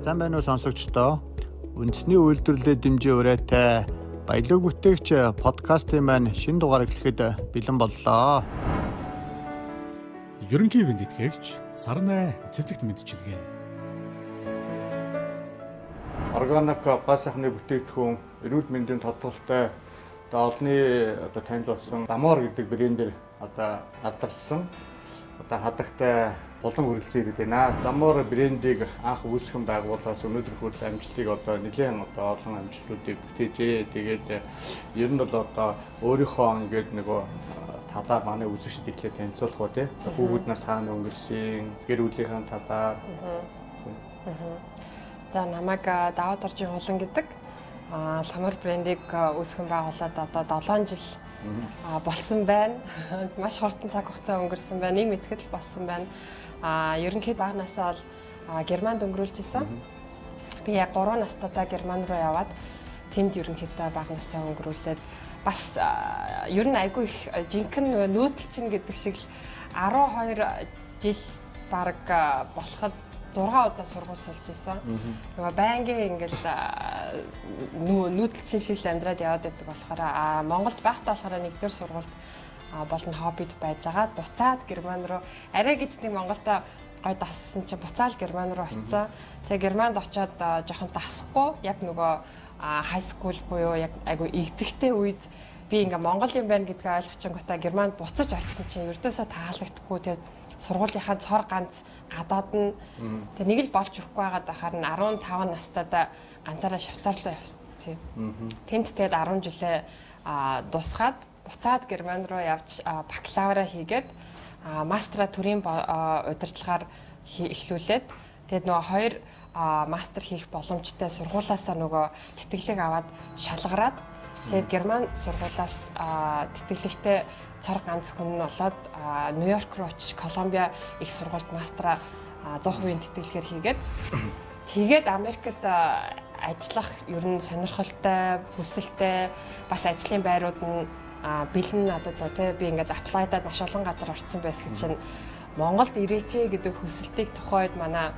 Сайн байна уу сонсогчдоо. Үндэсний үйлдвэрлэлд дэмжийн урайтай баялаг бүтээгч подкастын маань шинэ дугаар эхлэхэд бэлэн боллоо. Ерөнхий эвэнд итгэгч Сарнай цэцэгт мэдчилгээ. Органик гоо сайхны бүтээгдэхүүн эрүүл мэндийн тодорхойлолтой олонний танил болсон Дамор гэдэг брэндээр алдарсан хадагтай болон хүрэлцэн ирээд байна. Дамор брэндийг анх үүсгэн байгуулаас өнөөдөр хүртэл амжилтыг нэлээд олон амжилтуудыг бүтээжээ. Тэгээд ер нь бол өөрийнхөө ингээд нөгөө талаар манай үзэгчд ихлэ танилцуулах ба тий. Хүүгүүднээс хаана өнгөрсөн, гэр бүлийнхэн талаар. За намайг даваад оржийн хулан гэдэг ламар брендийг үүсгэн байгуулад одоо 7 жил болсон байна. Маш хурдан цаг хугацаа өнгөрсөн байна. Нэг мэтгэл болсон байна. Ерөнхийд бага насаа бол Германд өнгөрүүлж исэн. Би яг 3 настайдаа Герман руу яваад тэнд ерөнхийдөө бага насаа өнгөрүүлээд бас ер нь айгүй их жинхэнэ нүүдэлчин гэдэг шиг л 12 жил баг болоход 6 удаа сургууль сольж исэн. Нөгөө байнгын ингээл нүүдэлчин шиг л амьдраад яваад байдаг болохоор Монголд байхдаа болохоор нэгдүгээр сургуульд болон хоббид байж байгаа. Буцаад Герман руу арай гэж нэг Монголда гой дассан чинь буцаал Герман руу очисон. Тэгээ Германд очиод жоохон дасахгүй яг нөгөө хай скул буюу яг айгу игзэгтэй үед би ингээ Монгол юм байна гэдгийг ойлгочингуудаа Германд буцаж очисон чинь ердөөсөө таалагдахгүй. Тэгээд сургуулийнхаа цор ганц гадаад нь тэг нэг л болж өгөхгүй байгаад ахаар нь 15 настайдаа ганцаараа Швейцар руу явсан. Тэнд тэгээд 10 жилээ дуусгаад буцаад Герман руу явж бакалавра хийгээд мастера төрийн удирдлагаар эхлүүлээд тэгээд нөгөө 2 мастер хийх боломжтой сургуулаасаа нөгөө тэтгэлэг аваад шалгараад тэгээд Герман сургуулаас тэтгэлэгтэй цор ганц хүн нь болоод Нью-Йорк руу очиж Колумбиа их сургуульд мастера 100% тэтгэлгээр хийгээд тэгээд Америкт ажиллах ер нь сонирхолтой, хүсэлтэй бас ажлын байрууд нь бэлэн надад тий би ингээд аплайдаад маш олон газар орсон байсан чинь Монголд ирээч гэдэг хүсэлтийг тухайд манай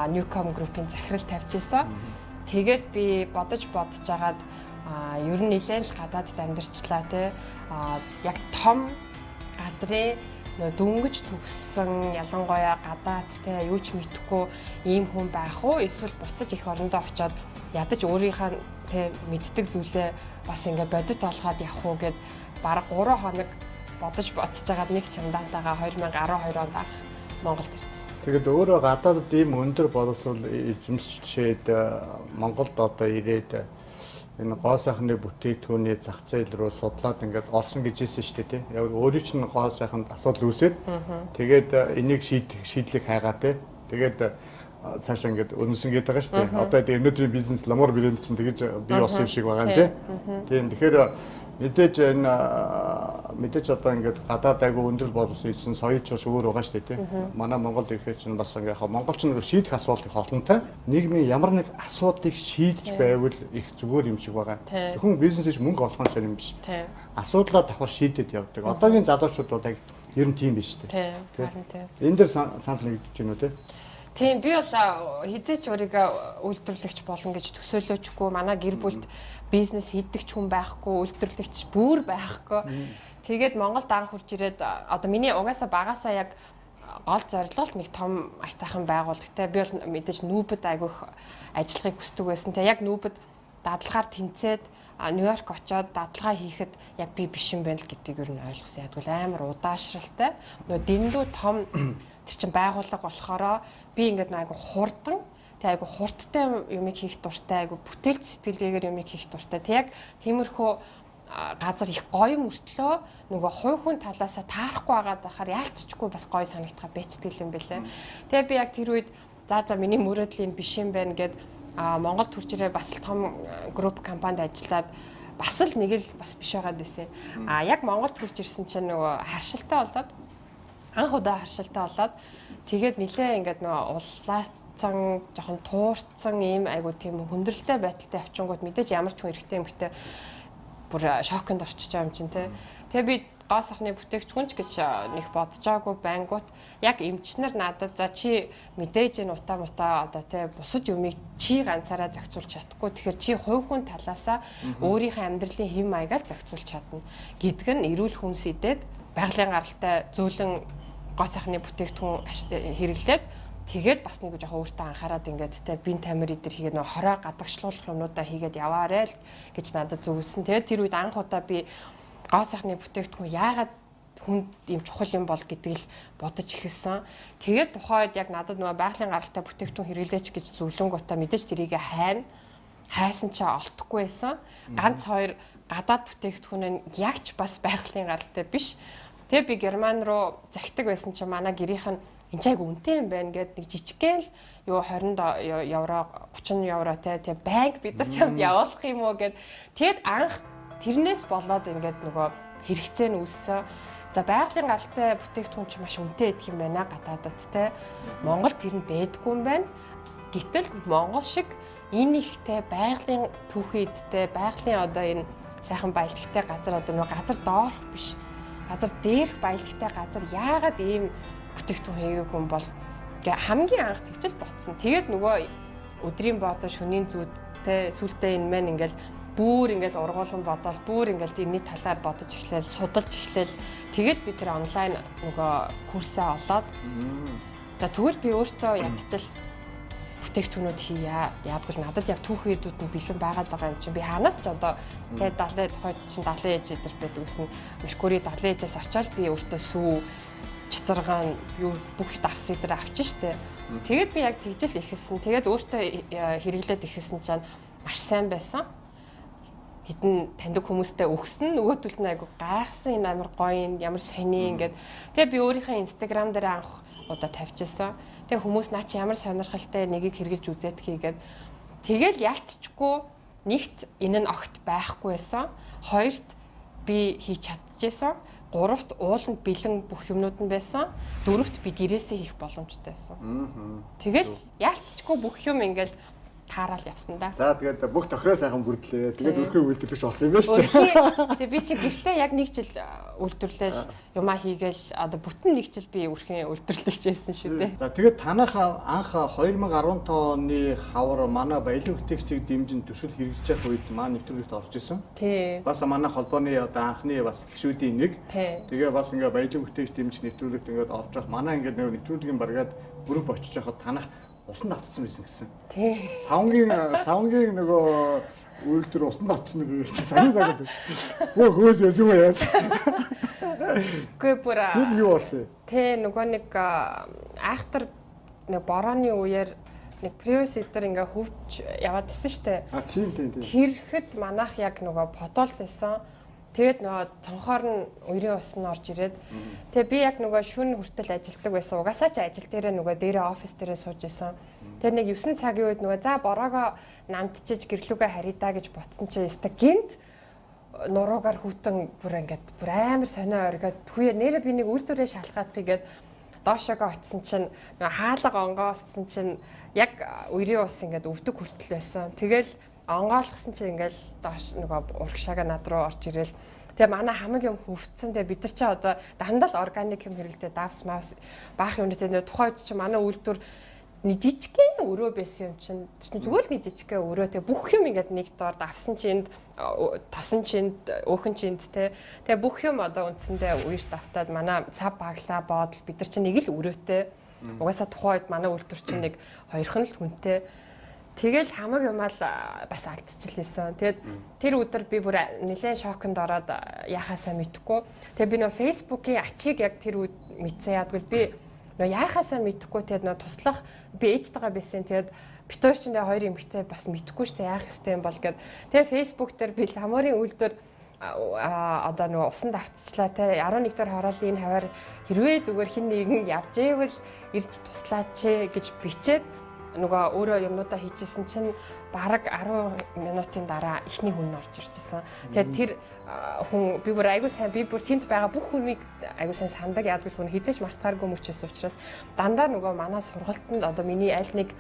Newcom Group-ийн захирал тавьж исэн. Тэгээд би бодож жагаад ер нь нэлээд л гадаадд амьдарчлаа тий яг том газрын дөнгөж төгссөн ялангуяа гадаад тий юу ч мэдэхгүй ийм хүн байх уу эсвэл буцаж их орондоо очиод ядаж өөрийнхөө тий мэддэг зүйлээ бас ингээ бодит олгоод явах уу гэд бараг 3 хоног бодож жагаад нэг чамдаантайгаа 2012 онд анх Монголд ирчихсэн. Тэгэд өөрөө гадаадд ийм өндөр боловсрол эзэмшчээд Монголд ирээд энэ гоо сайхны бүтээгдэхүүний зах зээл рүү судлаад ингээд орсон гэж хэлсэн шүү дээ тий. Яг өөрийн чинь гоо сайханд асуудал үүсээд тэгээд энийг шийдлийг хайгаа тий. Тэгээд цаашаа ингээд өрнөсөн гэдэг байгаа шүү дээ. Одоо өнөөдрийн бизнес ламор брэнд чинь тэгэж бий болсон юм шиг байгаа юм тий. Тийм тэгэхээр мэдээж одоо ингээд гадаад айгу өндөр боловсон ийсэн соёлч бас өөр байгаа шүү дээ тий. Манай Монгол ирэхэд чинь бас ингээ яг монголчин шийдэх асуудлыг холонтой нийгмийн ямар нэг асуудлыг шийдэж байвал их зүгээр юм шиг байгаа. Зөвхөн бизнесч мөнгө олох юм биш. Асуудлаа давхар шийдэд явдаг. Одоогийн залуучууд бол яг ер нь тийм биш шүү дээ. Харин тий. Энэ дэр санал нэгдэж байна уу тий? Тийм би бол хизээч өөрийгөө үйлдвэрлэгч болно гэж төсөөлөөчгүй. Манай гэр бүлд бизнес хийдэгч хүн байхгүй, үйлдвэрлэгч бүр байхгүй. Тэгээд Монголд анх хурж ирээд одоо миний угаасаа багасаа яг гол зорилго нэг том айтайхан байгууллагатай. Би бол мэдээж нүүбэд айгүйх ажиллахыг хүсдэг байсан. Тэг яг нүүбэд дадлагаар тэнцээд Нью-Йорк очиод дадлагаа хийхэд яг би биш юм байна л гэдгийг ер нь ойлгосон. Ягдвал амар удаашралтай. Нөгөө дэндүү том тэр чин байгууллага болохоро би ингээд айгу хурдан тэг айгу хурдтай юмыг хийх дуртай айгу бүтээлч сэтгэлгээгээр юмыг хийх дуртай. Тэг яг тиймэрхүү газар их гоё мөртлөө нөгөө хувь хүн талаасаа таарахгүй байгаад байхаар яалтчгүй бас гоё санагдгаа бэцтгэл юм бэлээ. Тэгээ би яг тэр үед за миний мөрөөдлийн биш юм байна гэд Монголд төрж ирээ бас л том групп компанид ажиллаад бас л нэг л бас биш байгаад байсан. Яг Монголд төрж ирсэн чинь нөгөө харшилтай болоод анх удаа харшилтай болоод тэгээд нилээ ингээд нөгөө улаацсан жоохон туурцсан ийм айгу тийм хүндрэлтэй байдалтай авчингууд мэдээж ямар ч хүн эрэхтэй юм битээ бүр шоконд орчиж байгаа юм чинь тий. Тэгээ би гоо сахны бүтээгдэхүүн ч гэж нэг бодож байгаагүй байнгут яг эмчнэр надад за чи мэдээж энэ утаа мутаа одоо тий бусад юмыг чи ганцаараа зохицуулж чадахгүй. Тэгэхээр чи хувь хүн талаасаа өөрийнхөө амьдралын хэм маягаар зохицуулж чадна гэдг нь эрүүл хүнс идээд байгалийн гаралтай зөөлөн гоо сахны бүтээгдэхүүн хэрэглээд тэгээд бас нэг жоохон өөртөө анхаарал ингээд те бин тамир идэр хийгээд нөө хороо гадагшлуулах юмнуудаа хийгээд яваарэ л гэж надад зөвлөсөн. Тэгээд тэр үед анх удаа би гоо сайхны бүтээгдэхүүн яагаад хүнд юм чухал юм бол гэдгийг л бодож эхэлсэн. Тэгээд тухайд яг надад нөгөө байгалийн гаралтай бүтээгдэхүүн хэрэглээч гэж зөвлөнгөтаа мэдээж тэрийг хайсан чи олдохгүй байсан. Ганц хоёр гадаад бүтээгдэхүүн нь яг ч бас байгалийн гаралтай биш. Тэгээд би Герман руу захидаг байсан чи манай гэрийнх нь энэ чайг үнэтэй юм байна гэд нэг жижигхэн л юу 20 евро 30 евро те банк бид нар чамд явуулах юм уу гэд тэгэд анх тэрнээс болоод ингээд нөгөө хэрэгцээ нь үүссэн. За байгалийн гаралтай бүтээгдэхүүн ч маш үнэтэй идэх юм байна гадаадд те. Монгол тэр нь байдгүй юм байна. Гэтэл Монгол шиг энэ ихтэй байгалийн түүхий идтэй байгалийн одоо энэ сайхан баялагтай газар одоо нөгөө газар доорх биш. Газар дээрх баялагтай газар яагаад ийм бүтээгдэхүүн хийгээгүй юм бол хамгийн анх тэгжэл ботсон. Тэгээд нөгөө өдрийн бодоо шөнийн зүүд те сүлдээ энэ мэн ингээл бүр ингээл ургуулсан бодоод бүр ингээл тэрний талаар бодож эхлээл судалж эхлээл тэгэл би тэр онлайн нөгөө курсаа олоод за тэгвэл би өөртөө ядчил бүтээгдэхүүнүүд хийя. Яагтвэл надад яг түүх хийдүүд нь бэлэн байгаад байгаа юм чинь би хаанаас ч одоо тэгээд 70 тухайд чинь 70 ээж идэр байдаг гэсэн Меркури 70 ээжээс очоод би өөртөө сүү чицаргаан юу бүх давс идэр авчин штэ. Тэгээд би яг тэгжэл ихэлсэн. Тэгээд өөртөө хэрэглээд ихэлсэн чинь маш сайн байсан. Хитэн таньдаг хүмүүстэй өгсөн нөгөөдөлд нь айгу гайхсан энэ амар гоё ямар сони ингээд. Тэгээд би өөрийнхөө инстаграм дээр анх удаа тавьчихсан. Тэгээ хүмүүс наа чи ямар сонирхолтой нэгийг хэрэгжилж үзээд хийгээд тэгэл ялцчихгүй нэгт энэ нь огт байхгүй байсан. Хоёрт би хийж чадчихсан. Гуравт ууланд бэлэн бүх юмнууд нь байсан. Дөрөвт би гэрээсээ хийх боломжтой байсан. Тэгэл ялцчихгүй бүх юм ингээл таараал явсан да. За тэгээд бүх тохироо сайхан бүрдлээ. Тэгээд өрхөө үйлдвэрлэгч болсон юм байна шүү дээ. Тэгээд би чи гэртээ яг нэг жил үйлдвэрлээл юмаа хийгээл одоо бүтэн нэг жил би өрхийн үйлдвэрлэгч байсан шүү дээ. За тэгээд танах анх 2015 оны хавар манай баялаг бүтээгчдийг дэмжин төсөл хэрэгжиж явах үед маань нэвтрүүлэгт орж исэн. Тий. Бас манай холбооны одоо анхны бас гишүүдийн нэг. Тэгээ бас ингээ баялаг бүтээгч дэмжих нэвтрүүлэгт ингээд орж явах манай ингээд нэвтрүүлгийн баргаад бүрэг очиж явахад танах усанд автсан байсан гэсэн. Тий. Савнгийн нөгөө үйлдвэр усанд автсан нэг чи саний загад. Бөө хөөс ясуу яас. Гүбүра. Тэр юу болсон? Тий нөгөө нэг айхтар нэг борооны үеэр нэг приус идэр ингээ хөвч яваад исэн штэ. А тийм. Тэрхэд манайх яг нөгөө подолт байсан. Тэгээд нөгөө цонхоор нь уурын ус нь орж ирээд тэгээ би яг нөгөө шүн хүртэл ажилладаг байсан. Угаасаа ч ажил дээрээ нөгөө дээрээ офис дээрээ сууж исэн. Тэгээ нэг 9 цагийн үед нөгөө за бороогоо намтчиж гэрлүүгээ харидаа гэж ботсон чи яста гинт нуруугаар хүүтэн бүр ингээд бүр амар сонио оргиод хүүе нэрээ би нэг үйлдвэрээ шалгаад хийгээд доошоогоо очсон чинь нөгөө хаалга онгооссон чинь яг уурын ус ингээд өвдөг хүртэл байсан. Тэгэл онгойлгосон чи ингээл доош нөгөө урагшаага над руу орж ирэл. Тэгээ манай хамаг юм хөвцсөн. Тэгээ бид нар чи одоо дандаа л органик юм хэрэглэдэг давс мас баах юмнуудтай тухайд чи манай үйлдвэр нэг жижигхэн өрөө байсан юм чинь зүгээр л нэг жижигхэн өрөө тэгээ бүх юм ингээд нэг доор давсан чи энд тосон чи энд өөхөн чи энд те. Тэгээ бүх юм одоо үндсэндээ уяж давтаад манай цав баглаа боодол бид нар чи нэг л өрөөтэй. Угаасаа тухайд манай үйлдвэр чи нэг хоёрхан л хүнтэй. Тэгэл хамаг юмаа л бас алдчихлээсэн. Тэгээд тэр өдөр би бүр нэлээд шоконд ороод яхаасаа мэдхгүй. Тэгээд би нөө фэйсбүүкийн ачиг яг тэр үед мэдсэн яадгүй би нөө яхаасаа мэдхгүй тэгээд нөө туслах би ээжтэйгээ байсан. Тэгээд битүүр чинь хоёр эмэгтэй бас мэдхгүй штэ яах ёстой юм бол гэд. Тэгээд фэйсбүүк дээр би ламорын үйлдвэр одоо нөгөө усанд автчихлаа те 11 дээр хороол энэ хавар хэрвээ зүгээр хин нэгэн явж ивэл ирж туслаач гэж бичээд нөгөө өөрөө юмнуудаа хийжсэн чинь бараг 10 минутын дараа эхний хүн орж ирчихсэн. Тэгээд тэр хүн би бүр айгуу сайн би бүр тэнд байгаа бүх хүнийг айгуу сайн сандаг. Яагаад гэвэл хүн хизээч мартахааргүй мөчөөс учраас дандаа нөгөө манай сургалтанд одоо миний аль нэг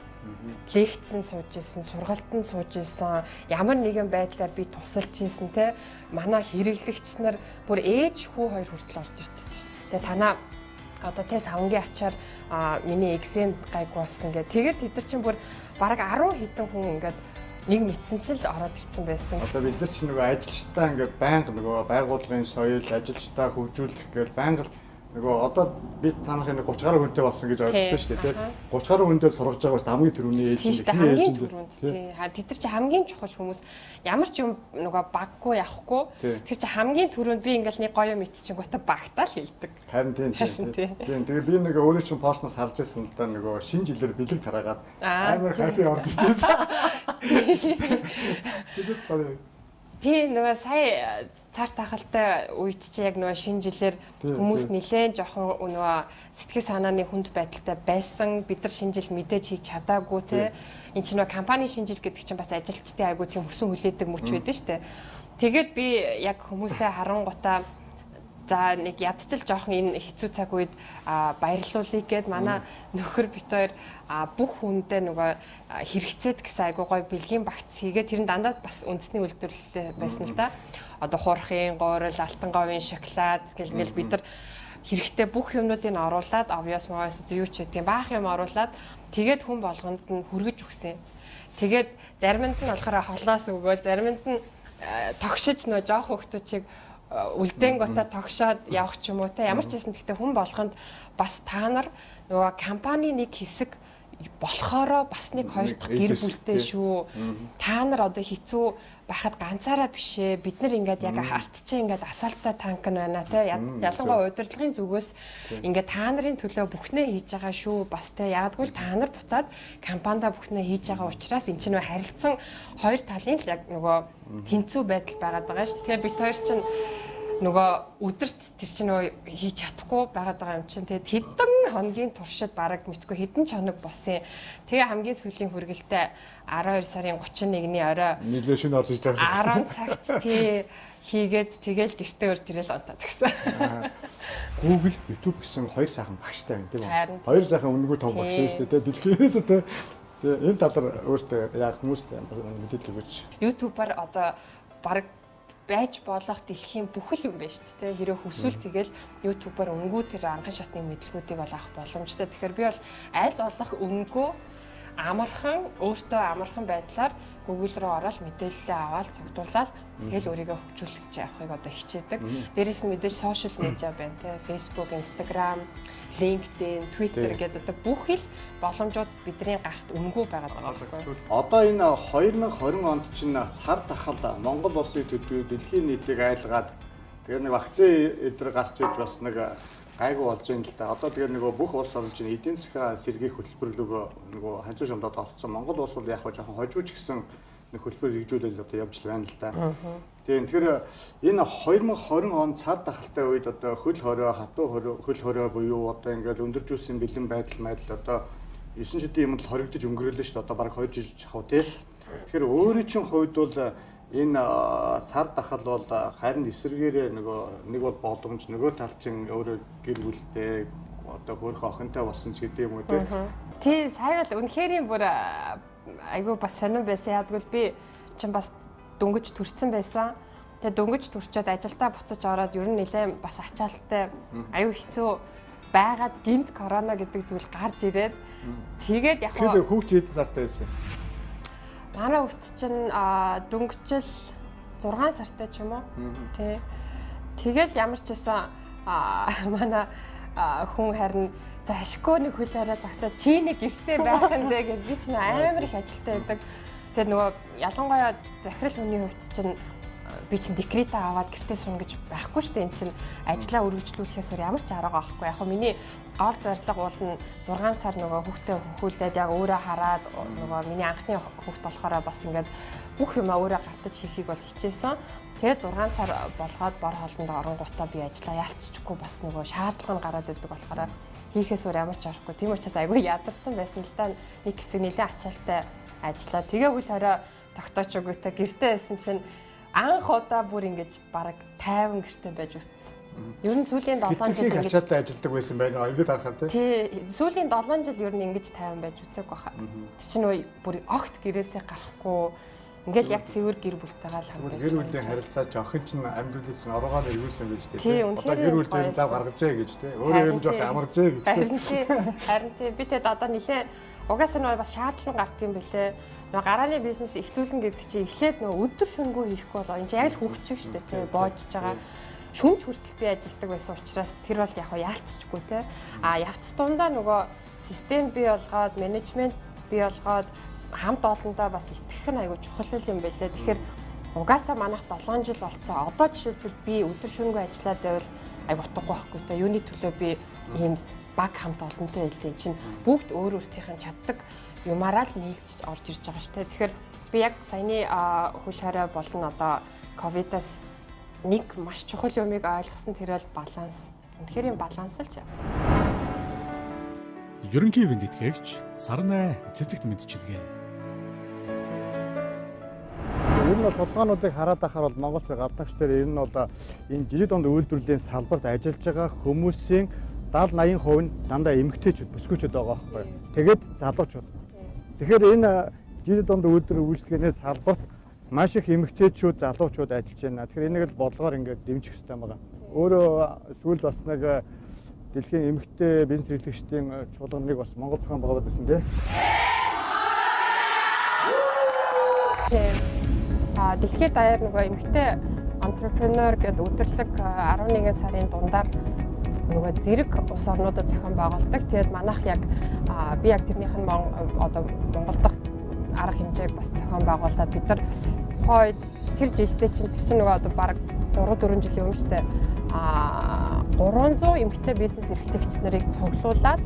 лекцэн сууж исэн, сургалтанд сууж исэн, ямар нэгэн байдлаар би тусалж исэн те манай хэрэглэгч нар бүр ээж хүү хоёр хүртэл орж ирчихсэн шүү дээ. Тэгээ танаа одоо тэ савнгийн ачаар миний экзем гайгүй болсон гэх. Тэгээд тэд нар чинь бүр бараг 10 хэдэн хүн ингээд нэг мэдсэн чинь л ороод ирсэн байсан. Одоо бид нар ч нөгөө ажилчдаа ингээд байнга нөгөө байгууллагын соёл, ажилчдаа хөгжүүлэх гэж байнга нөгөө одоо бид танахын 30 гаруй хүнтэй болсон гэж ойлгосон шүү дээ тийм 30 гаруй хүндээ сургаж байгаа бас хамгийн түрүүний ээлж нь ихний ээлж нь тийм тэд нар чи хамгийн чухал хүмүүс ямар ч юм нөгөө баггүй явахгүй тэр чи хамгийн түрүүнд би ингээл нэг гоё мэдчихэнгүүтээ багтаа л хэлдэг. Харин тийм тэгээ би нэг өөрөө чинь постноос харж ирсэн л да нөгөө шинэ жилээр бэлэг тараагаад амар хаппи орж ирсэн. Тийм нөгөө сая цаар тахалтай үед чи яг нөгөө шинэ жилээр хүмүүс нилээн жоохон нөгөө сэтгэл санааны хүнд байдалтай байсан. Бид нар шинэ жил мэдээж хийж чадаагүй те. Энд чинь нөгөө компани шинэ жил гэдэг чинь бас ажилчдын айгуу тийм хөсөн хүлээдэг мөч байдаг штэ. Тэгээд би яг хүмүүсээ харангуйтаа за нэг ядчил жоохон энэ хэцүү цаг үед баярлуулъя гэд манай нөхөр бит хоёр бүх хүндээ нөгөө хэрэгцээд гэсэн айгуу гоё бэлгийн багц хийгээд тэр нь дандаа бас үндэсний үйлдвэрлэлтэй байсан л да. Одоо хурахын гурил, алтан говийн шоколад гэл бид нар хэрэгтэй бүх юмнуудыг оруулаад obvious mouse юу ч гэдэг баах юм оруулаад тэгээд хүн болгонд нь хүргэж өгсөн. Тэгээд заримд нь болохоор холоос өгөөл, заримд нь тогшиж нөө жоох хөвгтүүд чиг үлдээн гота тогшоод явах ч юм уу те ямар ч байсан гэхдээ хүн болгонд бас та нар нөгөө компани нэг хэсэг болохоро бас нэг хоёр дахь гэр бүлтэй шүү. Та нар одоо хэцүү байхад ганцаараа бишээ. Бид нар ингээд яг артчаа ингээд асаалтаа танк нь байна те. Ялангуяа удирдлагын зүгээс ингээд та нарын төлөө бүхнээ хийж байгаа шүү. Бас те яадгүй л та нар буцаад компанида бүхнээ хийж байгаа учраас эн чинь харилцан хоёр талын л яг нөгөө тэнцүү байдал байгаад байгаа шүү. Тэгээ бид хоёр чинь нөгөө өдөрт тэр чинь нөгөө хийж чадахгүй байгаад байгаа юм чинь тэгээд хэдэн хоногийн туршид бараг мэдгүй хэдэн ч хоног болсон. Тэгээ хамгийн сүүлийн хүргэлтээ 12 сарын 31-ний орой нийлээ шин орж иж байгаа шүү. 10 цагт тий хийгээд тэгэл гэртээ өрж ирэл онтаад гисэн. Google, YouTube гэсэн хоёр сайхан багштай байна тийм үү? Хоёр сайхан үнэгүй том багш шүү дээ. Дэлхийд тэ энэ талаар өөртөө яг хүмүүст мэдээлэл өгөөч. YouTube-аар одоо бараг байж болох дэлхийн бүхэл юм байна шүү дээ. Хэрэв хүсвэл тэгэл YouTube-аар өнгөө тэр анхан шатны мэдлгүүдийг бол авах боломжтой. Тэгэхээр би бол аль болох өнгөө амархан өөртөө амархан байдлаар Google руу ороод мэдээлэлээ аваад цогтуулаад тэгэл өөрийгөө хөгжүүлж явахыг одоо хичээдэг. Дээрээс нь мэдээж сошиал медиа байна те. Facebook, Instagram, LinkedIn, Twitter гэдэг одоо бүх л боломжууд бидний гарт өнгөө байгаад байгаа байхгүй. Одоо энэ 2020 онд чинь цар тахал Монгол улсын төдий дэлхийн нийтийг айлгаад тэгээ нэг вакцины эдэр гарч иж бас нэг гайгүй болж байна л да. Одоо тэгээ нөгөө бүх улс орн чинь эдийн засгийн сэргийх хөтөлбөрлөгөө нөгөө ханцуу шамдад орцсон. Монгол улс бол яг хаа жоохон хожууч гэсэн нэг хөтөлбөр хэрэгжүүлэл одоо явж байна л да. Тэгэхээр энэ 2020 он цар тахалтай үед одоо хөл хорой, хатуу хөл хорой буюу одоо ингээл өндөржүүлсэн бэлэн байдал одоо 9 жилийн өмнө хоригдож өнгөрөөлөө шүү дээ. Одоо бараг 2 жил жахав тий. Тэгэхээр өөрийн чинь хувьд бол энэ цар тахал бол харин эсэргээрээ нэг бол боломж нөгөө тал чинь өөрөө гэр бүлтэй одоо хөөрхөн охинтой болсон ч гэдэг юм уу тий. Тий сая бол үнэхээр бүр айгүй бас сонирн байсан. Ядгүй би чинь бас дөнгөж төрсэн байсан. Тэгээ дөнгөж төрчөөд ажилдаа буцаж ороод ер нь нэлээд бас ачаалттай аюу хэцүү байгаад гинт корона гэдэг зүйл гарч ирээд тэгээд яг хөө хүүхд хэд сартай байсан. Манай хүүхд чинь дөнгөжл 6 сартай ч юм уу. Тий. Тэгэл ямар ч байсан манай хүн харин за ашгүй нэг хөл хараад багтаа чи нэг гэртээ байх юм дэ гэж би чинь амар их ажилтаа байдаг. Тэгээд нөгөө ялангуяа захирал хүний хувьд чинь би чинь декрет аваад гэртээ сууна гэж байхгүй шүү дээ. Энд чинь ажлаа үргэлжлүүлэхээс өөр ямар ч арга байхгүй. Яг нь миний гол зорилго бол 6 сар нөгөө хүүхдээ хөхүүлээд яг өөрөө хараад нөгөө миний анхны хүүхд болохоор бас ингээд бүх юм өөрөө гартаж хийхийг бол хичээсэн. Тэгээд 6 сар болгоод бор хоолнд оронгуудаа би ажлаа ялцчихгүй бас нөгөө шаардлага нь гараад ирдэг болохоор хийхээс өөр ямар ч орохгүй. Тийм учраас айгүй ядарсан байсан л да. Нэг хэсэг нэлээд ачаалтай ажиллаа. Тэгээ хөл хорой тогтооч өгөөтэй гэртээ байсан чинь анх удаа бүр ингэж бараг 50 гэртээ байж утсан. Ер нь сүүлийн 7 жил ингэж ачаалтай ажилдаг байсан байна. Ингээд харахаар тий. Сүүлийн 7 жил ер нь ингэж 50 байж үцэг баха. Тэр чинь бүр огт гэрээсээ гарахгүй ингээл яг цэвэр гэр бүлтэйгээ л хамт байж. Гэр бүлийн харилцаа жоохон ч амьдралын чинь орогоор эргүүлсэн байж тээ. Одоо гэр бүлтэй зав гаргажээ гэж тээ. Өөрөө ер нь жоохон амаржээ гэж тээ. Харин тий. Би тэд одоо нэлээ угаасаа нөө бас шаардлага гарддаг юм бэлээ. Нөгөө гарааны бизнес эхлүүлэн гэдэг чинь эхлээд нөгөө өдөр шөнөгүй хийхгүй болоо. Энд яг л хөвчих штэ тий. Боожж байгаа. Шүмж хүртэл би ажилладаг байсан учраас тэр бол яг яалтчгүй те. Явц дундаа нөгөө систем бий болгоод, менежмент бий болгоод хамт олондоо бас итгэх нь айгүй чухал юм байлээ. Тэгэхээр угаасаа манайх 7 жил болцсон. Одоо жишээлбэл би өдөр шөнөгүй ажиллаад байвал айгүй утгагүй байхгүй те. Юуны төлөө би ийм баг хамт олонтой байлээ чинь бүгд өөр өөрсдийнх нь чаддаг юмараа л нийлж орж ирж байгаа шүү те. Тэгэхээр би яг саяны хөл хорой болон одоо ковидаас нэг маш чухал юмыг ойлгосон тэр бол баланс. Үнэхээр юм баланс л явах хэрэгтэй. Ерөнхий ивент итгэгч Сарнай цэцэгт мэдчилгээ. Ер нь судалгаануудыг хараад ахаар бол Монгол гаднагч дээр ер нь одоо энэ жижиг дунд үйлдвэрлэлийн салбарт ажиллаж байгаа хүмүүсийн 70-80% нь дандаа эмэгтэйчүүд, бүсгүйчүүд байгаа байхгүй. Тэгээд залуучууд. Тэгэхээр энэ жижиг дунд үйлдвэрлэлийн салбарт маш их эмэгтэйчүүд, залуучууд ажиллаж байна. Тэгэхээр энийг л бодлогоор ингээд дэмжих хэрэгтэй байгаа. Өөрөө сүүлд бас нэг дэлхийн эмэгтэй бизнес эрхлэгчдийн чуулганыг бас Монгол зохион байгуулад байсан тийм. Дэлхийд даяар нөгөө эмэгтэй entrepreneur гэдэг өдөрлөг 11 сарын дундаар нөгөө зэрэг улс орнуудад зохион байгуулдаг. Тэгээд манайх яг би яг тэрнийх нь одоо Монгол дахь арга хэмжээг бас зохион байгуулад бид нар тухайд тэр жилдээ чинь нөгөө одоо бараг 3-4 жилийн өмнө штэ 300 эмэгтэй бизнес эрхлэгч нарыг цуглуулад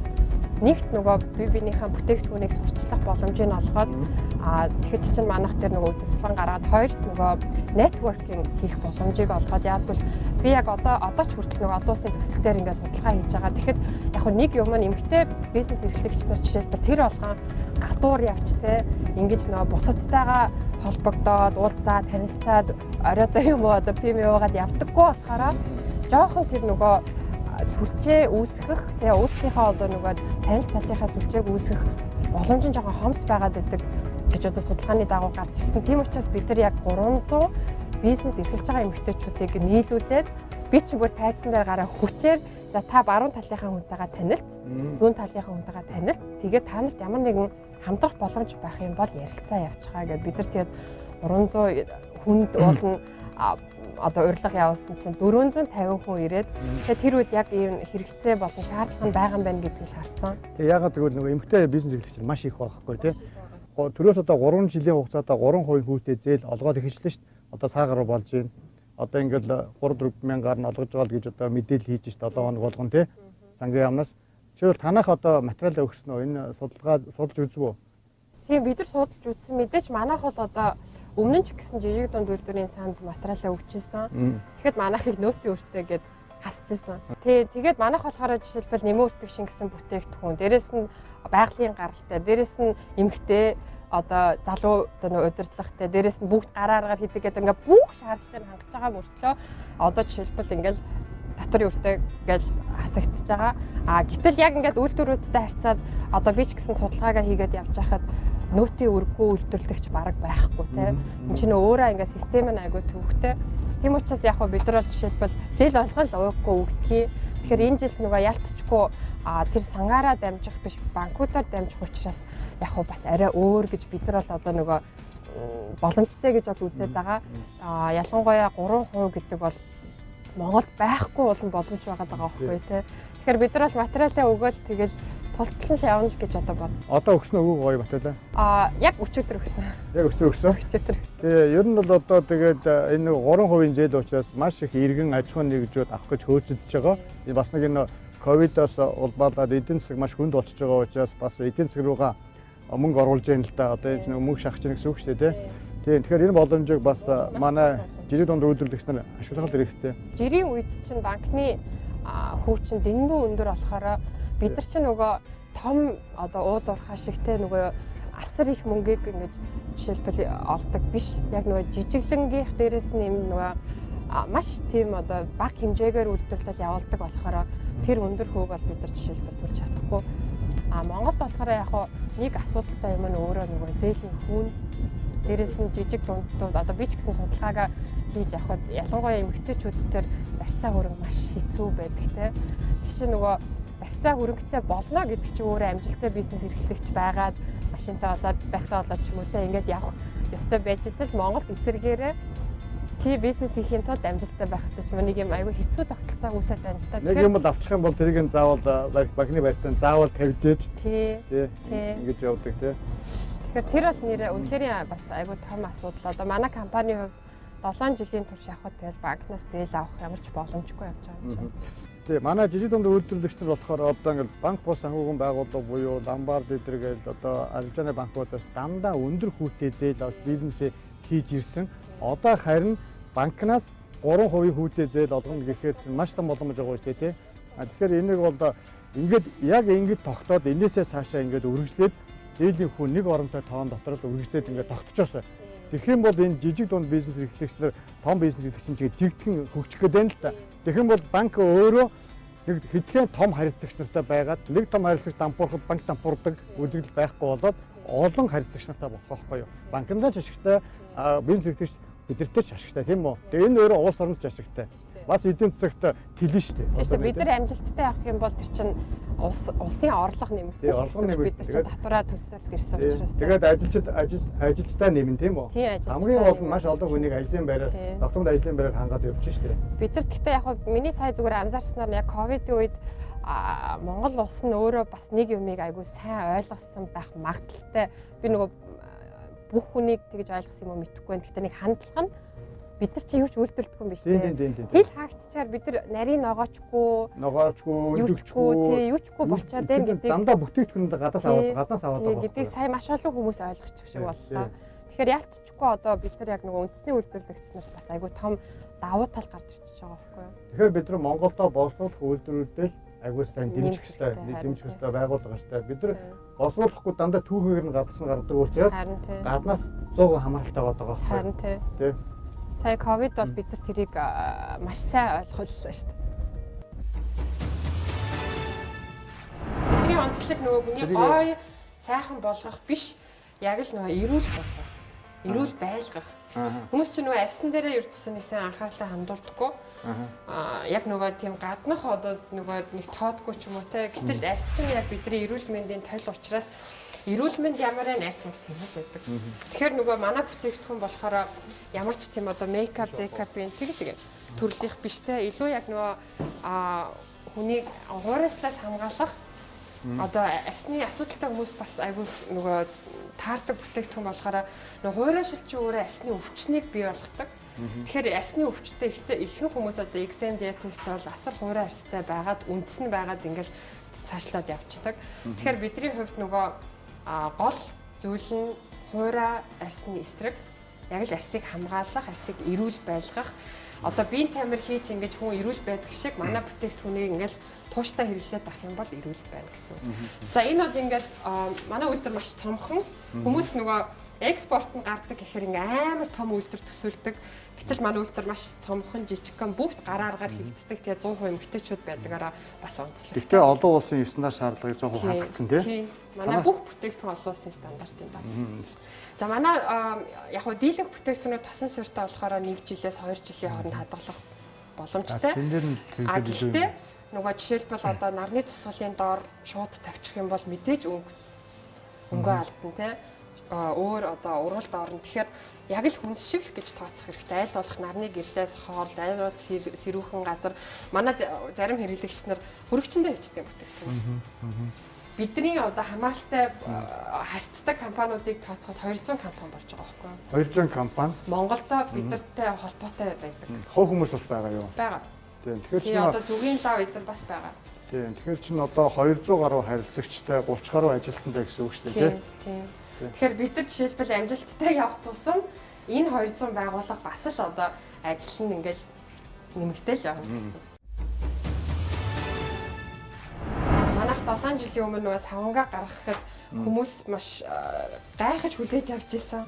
нэгт нөгөө биенийхээ бүтээгдэхүүнийг сурчлах боломжийг олгоод тэгэхэд чинь манайх тэр нөгөө үдэслэн гаргаад хоёрт нөгөө networking хийх боломжийг олгоод яагвал би яг одоо ч хүртэл нөгөө олон улсын төсөл дээр ингээд судалгаа хийж байгаа. Тэгэхэд яг нэг юм нь эмэгтэй бизнес эрхлэгч нар жишээлбэл тэр болгон гадуур явч те ингэж нөгөө бусадтайгаа холбогдоод уулзаад танилцаад оройдоо юм уу одоо PMO-гаад явдаггүй болохоор жоохон тэр нөгөө сүлжээ үүсгэх тэгээ өөрсдийнхөө одоо нөгөө танил талынхаа сүлжээг үүсгэх боломж нь жоохон хомс байгаад байдаг гэж одоо судалгааны дагуу гарч ирсэн. Тийм учраас бид нар яг 300 бизнес эрхэлж байгаа эмэгтэйчүүдийг нийлүүлээд би ч бүр тайзан дээр гараа хүчээр за та баруун талынхаа хүнтэйгээ танилц, зүүн талынхаа хүнтэйгээ танилц. Тэгээд та нарт ямар нэгэн хамтрах боломж байх юм бол ярилцаа явуучихаа гэж бид нар тэгээд 300 хүнд уулна одоо урилга явуулсан чинь 450 хүн ирээд тэгээд тэр үед яг ийм хэрэгцээ болон шаардлага нь байгаа юм байна гэдгийг харсан. Тэгээ яагаад гэвэл нөгөө эмэгтэй бизнес эрхлэгч маш их байхгүй тийм. Төрөөс одоо 3 жилийн хугацаанд 3% хүүтэй зээл олгоод эхэлсэн шүү дээ. Одоо саагаар болж байна. Одоо ингээл 3-4 мянгаар нь олгож байгаа гэж одоо мэдээлэл хийж шүү дээ. 7 хоног болгон тийм. Сангийн яамнаас. Жишээлбэл танах одоо материалаа өгсөн үү? Энэ судалгаа судалж үзв үү? Тийм бид нар судалж үзсэн. Мэдээж манайх бол одоо өмнө нь ч гэсэн жижиг дунд үйлдвэрийн санд материалаа өгчээсэн. Тэгэхэд манайхыг нөөтийн өртөө гэд хасчихсан. Тэгээд манайх болохоор жишээлбэл нэмэн өртөг шингэсэн бүтээгдэхүүн, дээрэс нь байгалийн гаралтай, дээрэс нь эмхтэй одоо залуу одоо удирдлагтай, дээрэс нь бүгд гарааргаар хийдэг гэдэг ингээ бүх шаардлагыг хангаж байгаа мөртлөө одоо жишээлбэл ингээл татварын өртөө гэж хасагдчихж байгаа. Гэтэл яг ингээд үйлдвэрүүдтэй харьцаад одоо би ч гэсэн судалгаагаа хийгээд явж байхад нөөтийн өргөө үйлдвэрлэгч бараг байхгүй тийм. Энд чинь өөрөө ингээд систем нь айгүй төвөгтэй. Тийм учраас яг бид нар бол жишээлбэл жил болгон л уухгүй өгдгийг. Тэгэхээр энэ жил нөгөө ялцчихгүй тэр сангаараа дамжих биш банкудаар дамжих учраас яг бас арай өөр гэж бид нар бол одоо нөгөө боломжтой гэж бол үзээд байгаа. Ялангуяа 3% гэдэг бол Монголд байхгүй болон боломж байгаа байхгүй тий. Тэгэхээр бид нар бол материалаа өгөөл тэгэл тултлал явна л гэж одоо бод. Одоо өгснө өгөө гоё материалаа. Яг өчигдөр өгсөн. Яг өчигдөр өгсөн. Өчигдөр. Тэгээ ер нь бол одоо тэгээд энэ 3% зээл учраас маш их иргэн аж ахуйн нэгжүүд авах гэж хөөцөлдөж байгаа. Энэ бас нэг энэ ковидоос улбаалаад эдийн засаг маш хүнд болчихж байгаа учраас бас эдийн засаг руугаа мөнгө оруулж яана л да. Одоо энэ мөнгө шахаж яах гэсэн үг шүү дээ тий. Тэгэхээр энэ боломжийг бас манай жижиг дунд үйлдвэрлэгч нар ашиглах хэрэгтэй. Жирийн үед чинь банкны хүүчин дэндүү өндөр болохоор бид нар чинь нөгөө том одоо уул уурхай шигтэй нөгөө асар их мөнгөийг ингэж жишээлбэл олдог биш. Яг нөгөө жижиглэнгийнх дээрээс нь юм нөгөө маш тийм одоо бага хэмжээгээр үйлдвэрлэл явуулдаг болохоор тэр өндөр хөөг бол бид нар жишээлбэл төрж чадахгүй. Монголд болохоор яг нэг асуудалтай юм нь өөрөө нөгөө зээлийн хүүн. Дээрээс нь жижиг дундууд одоо би ч гэсэн судалгаагаа хийж авахад ялангуяа эмэгтэйчүүд төр барьцаа хөрөнгө маш хэцүү байдаг те. Тийш нөгөө барьцаа хөрөнгөтэй болно гэдэг чинь өөрөө амжилттай бизнес эрхлэгч байгаад машинтай болоод барьцаа болоод ч юм уу те ингээд явах ёстой байж тал Монголд эсэргээрээ чи бизнес хийхин тулд амжилттай байх хэрэгтэй ч юм нэг юм айгүй хэцүү тогтолцоо үүсэж байна л та. Нэг юм бол авчих юм бол тэрийг нь заавал банкны барьцаанд заавал тавьж ийж тий ингэж явдаг тий. Тэгэхээр тэр бол нэрээ үнэхээр бас айгүй том асуудал. Одоо манай компани хувьд 7 жилийн турш явхад тэгэл банкнаас зээл авах ямар ч боломжгүй явж байгаа юм чинь. Тий, манай жижиг дунд үйлдвэрлэгч нар болохоор одоо ингээл банк бус санхүүгийн байгууллага буюу Ломбард эдэргээл одоо арилжааны банкудаас дандаа өндөр хүүтэй зээл авч бизнесээ хийж ирсэн. Одоо харин банкнаас 3% хүүтэй зээл олгоно гэхээр чинь маш том боломж байгаа шүү дээ тий. Тэгэхээр энийг бол ингээд яг ингэж тогтоод энээсээ цаашаа ингээд үргэлжлээд зээлийн хүү нэг оронтой тоон дотор л үргэлжлээд ингээд тогтчихоосоо. Тэгэх юм бол энэ жижиг дунд бизнес эрхлэгчдэр том бизнес эрхлэгч чинь жигдхэн хөгжих гээд байна л та. Тэгэх юм бол банк өөрөө нэг хэдхэн том харилцагч нартай байгаад нэг том харилцагч дампуурахад банк дампуурдаг үзэгдэл байхгүй болоод олон харилцагч нартай болох байхгүй юу. Банкнда ч ашигтай, бизнес эрхлэгч бидэртэй ч ашигтай тийм үү. Тэгээ энэ өөрөө улс оронд ч ашигтай. Бас эдийн засагт тэлнэ шүү дээ. Тийм бид нар амжилттай авах юм бол тэр чинь улсын орлого нэмэх. Бид нар чинь татвараа төсөөлд ирсэн учраас. Тэгээд ажилчтай нэмэн тийм үү? Хамгийн гол нь маш олон хүнийг ажлын байраар, тогтмол ажлын байраар хангаад явж шүү дээ. Бид нар гэхдээ яг миний сая зүгээр анзаарснаар яг ковидын үед Монгол улс нь өөрөө бас нэг юмыг айгүй сайн ойлгосон байх магадaltaй. Би нөгөө бүх хүнийг тэгж ойлгосон юм уу мэдэхгүй байна. Гэхдээ нэг хандлага нь бид нар чи юу ч үйлдвэрлэдэг юм биш үү? Хэл хаагчаар бид нар нарийн ногоочгүй, юучгүй болчиход байна гэдэг. Дандаа бүтээгдэхүүнээ гадаас аваад байгаа. Гэдгийг сая маш олон хүмүүс ойлгочих шиг боллоо. Тэгэхээр ялцчихгүй одоо бид нар яг нөгөө үндэсний үйлдвэрлэгч нар бас айгүй том давуу тал гарч ирчихэж байгаа байхгүй юу? Тэгэхээр бид нар Монголдо боловсруулах үйлдвэрлэлд айгүй сайн дэмжих хэрэгтэй, дэмжих хэрэгтэй байгууллага хэрэгтэй. Бид нар боловсруулахгүй дандаа түүхээр нь гадаас нь гардаг учраас гаднаас 100% хамааралтай байгаа байхгүй юу? Харин тий. Сая ковид бол бид нар тэрийг маш сайн ойлгууллаа шүү дээ. Бидний онцлог нөгөө хүний гоё сайхан болгох биш, яг л нөгөө эрүүл болгох, эрүүл байлгах. Хүмүүс чинь нөгөө арьсан дээрээ ердсөн нэг сайн анхаарлаа хандуулдаггүй. Яг нөгөө тийм гаднах одоо нөгөө нэг тоодгүй ч юм уу те. Гэтэл арьс чинь яг бидний эрүүл мэндийн тал учраас эрүүл мэнд ямар нэг арьс тийм л байдаг. Тэгэхээр нөгөө манай бүтээгдэхүүн болохоор ямар ч тийм одоо мейкап, зэкапын тэгээ төрлийнх биш те. Илүү яг нөгөө хүнийг хуурайшлаас хамгаалах одоо арьсны асуудалтай хүмүүс бас айгүй нөгөө таардаг бүтээгдэхүүн болохоор нөгөө хуурайшил чи өөрөө арьсны өвчнийг бий болгодог. Тэгэхээр арьсны өвчтэй ихэнх хүмүүс одоо экзем диатест бол асар хуурай арьстай байгаад үндэс нь байгаад ингээл цаашлаад явцдаг. Тэгэхээр бидний хувьд нөгөө гол зүйл нь хуурай арьсны эсрэг яг л арьсыг хамгаалах, арьсыг эрүүл байлгах. Одоо биеийн тамир хийж ингэж хүн эрүүл байдаг шиг манай бүтээгдэхүүнийг ингээл тууштай хэрэглээд авах юм бол эрүүл байна гэсэн. За энэ бол ингээд манай үйлдвэр маш томхон. Хүмүүс нөгөө экспорт нь гардаг гэхээр ингээм амар том үйлдвэр төсөөлдөг. Гэтэл манай үйлдвэр маш цомхон жижигхан бүгд гарааргаар хийгддэг. Тэгээ 100% эмэгтэйчүүд байдагаараа бас онцлог. Гэтэ олон улсын ёсноор шаардлагыг 100% хангацсан тийм. Манай бүх бүтээгдэхүүн олон улсын стандарт юм байна. За манай яг хуу дийлэнх бүтээгдэхүүнүүд тосон суурьтай болохоор 1 жилээс 2 жилийн хооронд хадгалах боломжтой. Гэхдээ нөгөө жишээлбэл одоо нарны тусгалын доор шууд тавьчих юм бол мэдээж өнгөө алдна тийм. Өөр одоо уралд орно. Тэгэхээр яг л хүнс шиг гэж тооцох хэрэгтэй. Айл болох нарны гэрлээс хоол, айл бол сэрүүхэн газар. Манай зарим хэрэглэгч нар хөрөгчөндөө хийдэг бүтээгдэхүүн. Бидний одоо хамааралтай харьцдаг компаниудыг тооцоход 200 компани болж байгаа байхгүй юу? 200 компани. Монголдо бидэртэй холбоотой байдаг. Хов хүмүүс бас байгаа юу? Байгаа. Тийм. Тэгэхээр чинь одоо зүгийн лав эдэр бас байгаа. Тийм. Тэгэхээр чинь одоо 200 гаруй харилцагчтай 30 гаруй ажилтнтай гэсэн үг шүү дээ, тийм. Тийм. Тэгэхээр бид нар жишээлбэл амжилттай явах тусам энэ 200 байгууллага бас л одоо ажил нь ингээл нэмэгдээл явна гэсэн үг. 7 жилийн өмнө нөгөө савангаа гаргахад хүмүүс маш гайхаж хүлээж авч ирсэн.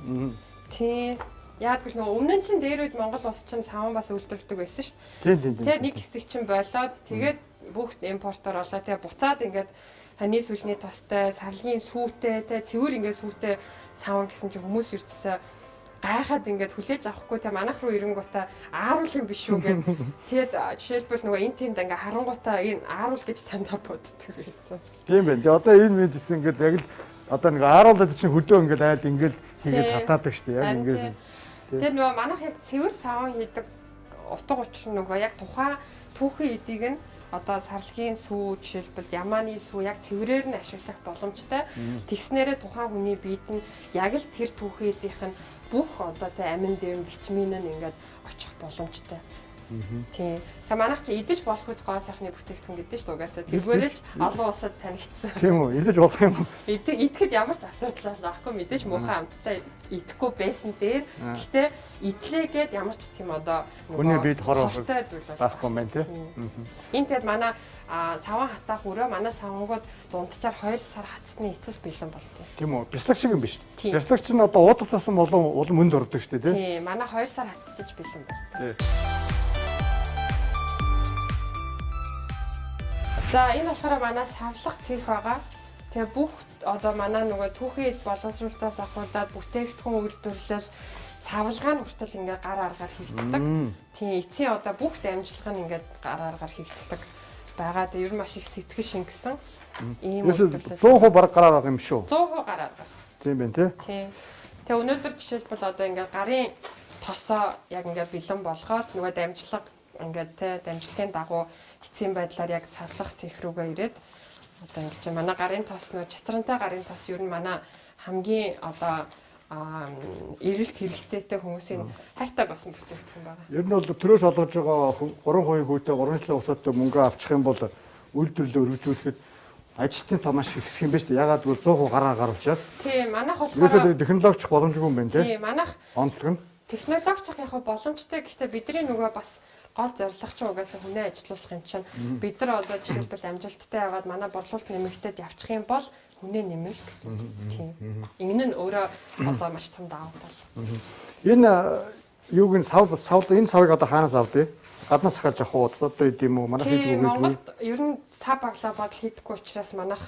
Тийм. Яг л нөгөө өмнө нь чинь дээр үед Монгол улс чинь саван бас үйлдвэрлэдэг байсан шүү дээ. Тийм. Тэгээд нэг хэсэг чинь болоод тэгээд бүх импортоор олоо тэгээд буцаад ингээд ханы сүлний тостой, сарлын сүүтэй, цэвэр ингээд сүүтэй саван гэсэн чинь хүмүүс юрдсаа гайхаад ингээд хүлээж авахгүй те манайх руу ирэнгуудаа ааруул юм биш үү гэд. Тэгээд жишээлбэл нөгөө энэ тэнд ингээд харангуудаа энэ ааруул гэж таньдаа боддог байсан. Тийм байна. Тэгээ одоо энэ мэдсэн ингээд яг л одоо нэг ааруулаад чинь хөдөө ингээд айл ингээд хийгээд хатаадаг шүү дээ. Яг ингээд. Тэгээд нөгөө манайх яг цэвэр саван хийдэг утга учир нөгөө яг тухайн түүхэн эдийг нь одоо сарлгийн сүү жишээлбэл ямааны сүү яг цэврээр нь ашиглах боломжтой. Тэгснээрээ тухайн хүний биед нь яг л тэр түүхэн эдийнх нь бүх одоо тэ амин дэм витамин нь ингээд очих боломжтой. Тийм. Тэгээ манайх чи идэж болох үс гоо сайхны бүтээгдэхүүн гэдэг шүү дээ угаасаа. Тэргээрээ ч олон улсад танигдсан. Тийм үү? Идэж болох юм уу? Идэхэд ямар ч асуудал байхгүй мэдээж муухай амттай идэхгүй байсан дээр гэхдээ идлээгээд ямар ч тийм одоо хүний бид хортой зүйл байхгүй юм байна тийм. Энэ тэгэд манай саван хатаах өрөө манай савангууд дунджаар 2 сар хатсны эцэс бэлэн болтой. Тийм үү? Бяцлаг шиг юм биш үү? Бяцлаг чинь одоо уудах тусам улам мөнд ордог шүү дээ Тийм. тийм. Манай 2 сар хатчиж бэлэн болтой. За энэ болохоор манай савлах цех байгаа. Тэгээ бүх одоо манай нөгөө түүхий боловсруулалтаас ахуулаад бүтээгдэхүүн үйлдвэрлэл савлгааны хүртэл ингээ гар аргаар хийгддэг. Тийм эцсийн одоо бүх дамжлага нь ингээ гар аргаар хийгддэг байгаа. Тэгээ ер нь маш их сэтгэл шингэсэн ийм үйлдвэрлэл. 100% бараг гараар байгаа юм шүү. 100% гар аргаар. Тийм байна тий. Тийм. Тэгээ өнөөдөр жишээлбэл одоо ингээ гарын тосоо яг ингээ бэлэн болохоор нөгөө дамжлага ингээд те дамжлагын дагуу эцсийн байдлаар яг савлах цех рүүгээ ирээд одоо ингэ чи манай гарын тос нөө чацрантай гарын тос ер нь манай хамгийн одоо эрэлт хэрэгцээтэй хүмүүсийн хайртай болсон бүтээгдэхүүн байгаа. Ер нь бол төрөөс олгож байгаа 3% хүүтэй 3 жилийн усаатай мөнгө авчих юм бол үйлдвэрлэлөө өргөжүүлэхэд ажилтны тоо маш их хэсэг юм байна шүү дээ. Ягаад гэвэл 100% гараар гаруучаас. Тийм манайх болохоор ерөөсөө технологич боломжгүй юм байна тий. Тийм манайх онцлог нь технологич яг боломжтой гэхдээ бидний нөгөө бас гол зорилго чинь угаасаа хүнээ ажилуулах юм чинь бид нар одоо жишээлбэл амжилттай яваад манай борлуулалт нэмэгдээд явчих юм бол хүнээ нэмэх гэсэн. Тийм. Энэ нь өөрөө одоо маш том давуу тал. Энэ юуг нь савл энэ савыг одоо хаанаас авдээ? Гаднаас хаж авах уу? Одоо идэм үү? Манайх хийдэг үү? Монголд ер нь сав баглаа бодол хийдэггүй учраас манайх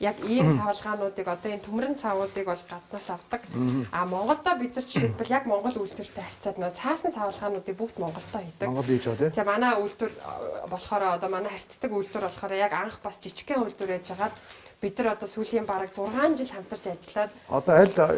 яг ийм савлгаануудыг одоо энэ төмрөн савуудыг бол гаднаас авдаг. А Монголдо бид нар жишээлбэл яг Монгол үйлдвэртэй харьцаад нөө цаасан савлгаануудыг бүгд Монголдо хийдэг. Монгол хийж байгаа тийм. Тэгээ манай үйлдвэр болохоор одоо манай харьцдаг үйлдвэр болохоор яг анх бас жижигхэн үйлдвэр яж хагаад бид нар одоо сүүлийн бараг 6 жил хамтарч ажиллаад одоо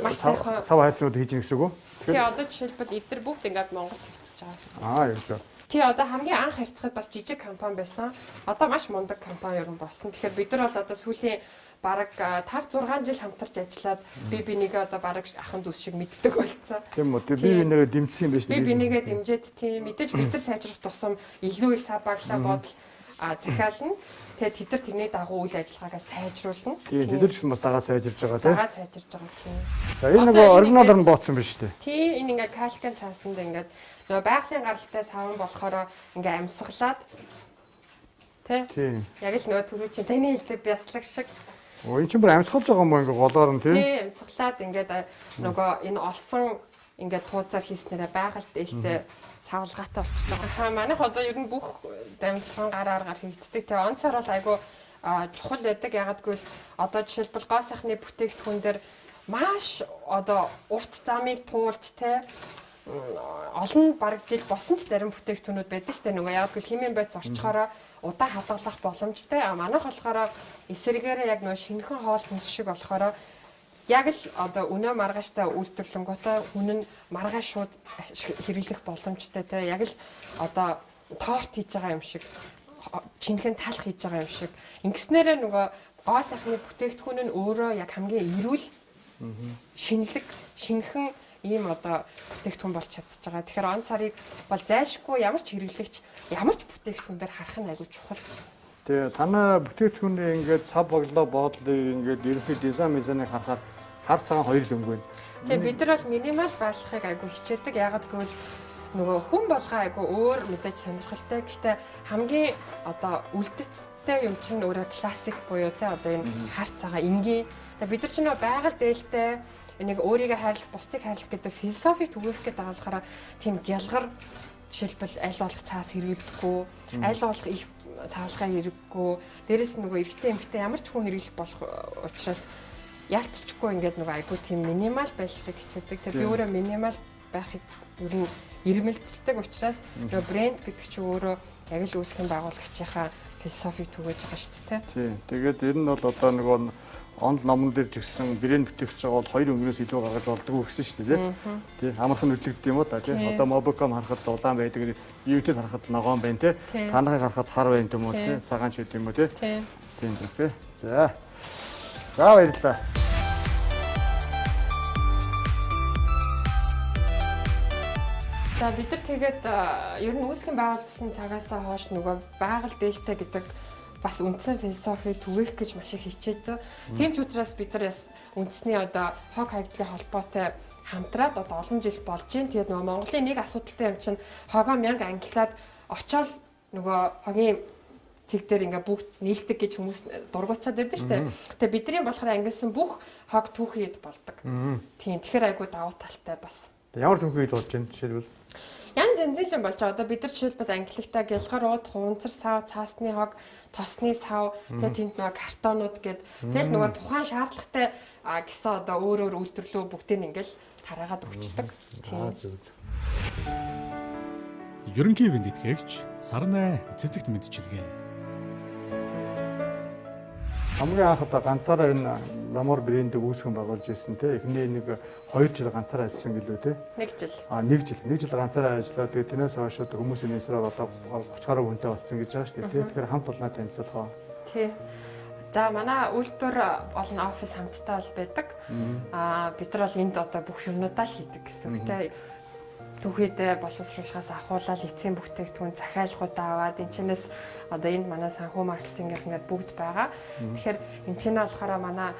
аль сав хайцнууд хийж гин гэсэн үг үү? Тэгээ одоо жишээлбэл эдгээр бүгд ингээд Монголд хийчихэж байгаа. Яг зөв. Тий одоо хамгийн анх харьцахад бас жижиг компани байсан. Одоо маш мундаг компани ер нь болсон. Тэгэхээр бид нар бол одоо сүүлийн бараг 5-6 жил хамтарч ажиллаад би бинийгээ одоо бараг ахын дүүс шиг мэддэг болцсон. Тийм үү. Би бинийгээ дэмжсэн юм байна шүү. Би бинийгээ дэмжиж тийм мэдээж бид нар сайжрах тусам илүү их сав баглаа бодол захиална. Тэгээд тэд нар тэрний дагуу үйл ажиллагаагаа сайжруулна. Тийм тэд нар ч бас дагаа сайжирж байгаа тийм. Дагаа сайжирж байгаа тийм. За энэ нөгөө оригиналор нь бооцсон биз дээ. Тийм энэ ингээ калкан цаасанд ингээд нөгөө байгалийн гаралтай саван болохоор ингээ амьсгалаад тийм. Яг л нөгөө түрүү чинь таны хэлдэг бяцлаг шиг. Оо эн чинь бүр амьсгалж байгаа юм уу ингээ голоор нь тийм. Тийм амьсгалаад ингээд нөгөө энэ олсон ингээд тууцаар хийснээрээ байгальд ээлтэй савлгаатай болчихж байгаа. Манайх одоо ер нь бүх дамжлагын гараар хийгддэг. Тэгээ он сар бол айгүй чухал байдаг. Ягаад гэвэл одоо жишээлбэл гоо сайхны бүтээгдэхүүн дээр маш одоо урт замыг туулж олон бараг жил болсон ч зарим бүтээгдэхүүнүүд байдаг шүү дээ. Нөгөө ягаад гэвэл химийн байц орчхороо удаан хадгалах боломжтой. Манайх болохоор эсэргээрээ яг нөгөө шинэхэн хоол хүнс шиг болохоор яг л одоо өнөө маргааштай үйлдвэрлэнгүүтээ хүн нь маргааш шууд хэрэглэх боломжтой те яг л одоо торт хийж байгаа юм шиг чинхэн талах хийж байгаа юм шиг ингэснээрээ нөгөө гоо сайхны бүтээгдэхүүн нь өөрөө яг хамгийн эрүүл шинэлэг шинхэн ийм одоо бүтээгдэхүүн болж чадчихж байгаа. Тэгэхээр он сарыг бол зайлшгүй ямар ч хэрэглэгч ямар ч бүтээгдэхүүн дээр харах нь айгүй чухал. Тэгээ танай бүтээгдэхүүний ингээд сав баглаа боодлыг ингээд ерөнхий дизайн мизаныг харахаар хар цагаан хоёр л өнгөө. Тэгээ бид нар бол минимал байлгахыг айгүй хичээдэг. Ягаад гэвэл нөгөө хүн болгоо айгүй өөр мэдээж сонирхолтой. Гэхдээ хамгийн одоо үлдэц нээлттэй юм чинь өөрөө классик буюу те одоо энэ хар цагаан энгийн. Тэгээ бид нар ч нөө байгаль дээлтэй энийг өөрийгөө хайрлах, бусдыг хайрлах гэдэг философиг түгээх гэдэг болохоор тийм гялгар жишээлбэл аль болох цаас хэрэглэдэггүй, аль болох их цаалгаа хэрэггүй, дээрэс нь нөгөө эрэгтэй эмэгтэй ямар ч хүн хэрэглэх болох учраас ялцчихгүй ингээд нөгөө айгуу тийм минимал байхыг хичээдэг. Тэр би өөрөө минимал байхыг ер нь ирмэлцдэг учраас нөгөө брэнд гэдэг чинь өөрөө яг л үүсгэн байгуулагчийнхаа философиг түгэж байгаа шүү дээ. Тийм. Тэгээд ер нь бол одоо нөгөө онл номон дээр жигсэн брэнд бүтээгч байгаа бол 2 өнгөнөөс илүү гаргаж болдгоо гэсэн шүү дээ. Тий. Амархан хөдөлгдөг юм уу та тий. Одоо Mobicom харахад улаан байдаг, YouTube харахад ногоон байна тий. Танахыг харахад хар байна юм уу тий. Цагаан ч гэдэг юм уу тий. Тийм тий. За. За баярлалаа. За бид нар тэгээд ер нь үүсгэн байгуулсан цагаасаа хойш нөгөө байгаль дээлтэй гэдэг бас үндсэн философи түгээх гэж маш их хичээдэг. Тийм ч учраас бид нар үндэсний одоо хог хаягдлын холбоотой хамтраад одоо олон жил болж байна. Тэгээд нөгөө Монголын нэг асуудалтай юм чинь хогоо 1000 ангилаад очоод нөгөө хогийн цэг дээр ингээ бүгд нийлдэг гэж хүмүүс дургуцаад байдаг шүү дээ. Тэгээ бидний болохоор ангилсан бүх хог түүхийд болдог. Тийм тэгэхээр айгуу давуу талтай бас. Ямар түүхийд болж байна жишээлбэл? Янз янзын болж байгаа. Одоо бид нар жишээлбэл ангилалтаа гялгарууд, хунцар сав, цаасны хог, тосны сав, тэгээ тэнд нөгөө картонууд гээд тэгэл нөгөө тухайн шаардлагатай гэсэн одоо өөр үйлдвэрлэлөө бүгдийг ингээл тараагаад өгчдөг. Тийм. Ерөнхий ивент итгэгч Сарнай цэцэгт мэдчилгээ. Хамгийн анх одоо ганцаараа энэ ламор брэндийг үүсгэн байгуулж ирсэн те. Эхний нэг 2 жил ганцаараа ажилласан гэлөө те. 1 жил. 1 жил ганцаараа ажиллаад тэгээд тэрнээс хойш одоо хүмүүсийн нээсрээ одоо 30 гаруй хүнтэй болсон гэж байгаа шүү дээ те. Тэгэхээр хамт олноо танилцуулах. Тий. За манай үйлдвэр олон офис хамтдаа бол байдаг. Бид нар бол энд одоо бүх юмнуудаа л хийдэг гэсэн үг те. Түүхийдээ боловсруулахаас ахуулаад эцсийн бүтээгдэхүүн захиалгуудаа аваад энэчнээс одоо энд манай санхүү маркетингийнх ингээд бүгд байгаа. Тэгэхээр энэ чинь болохоор манай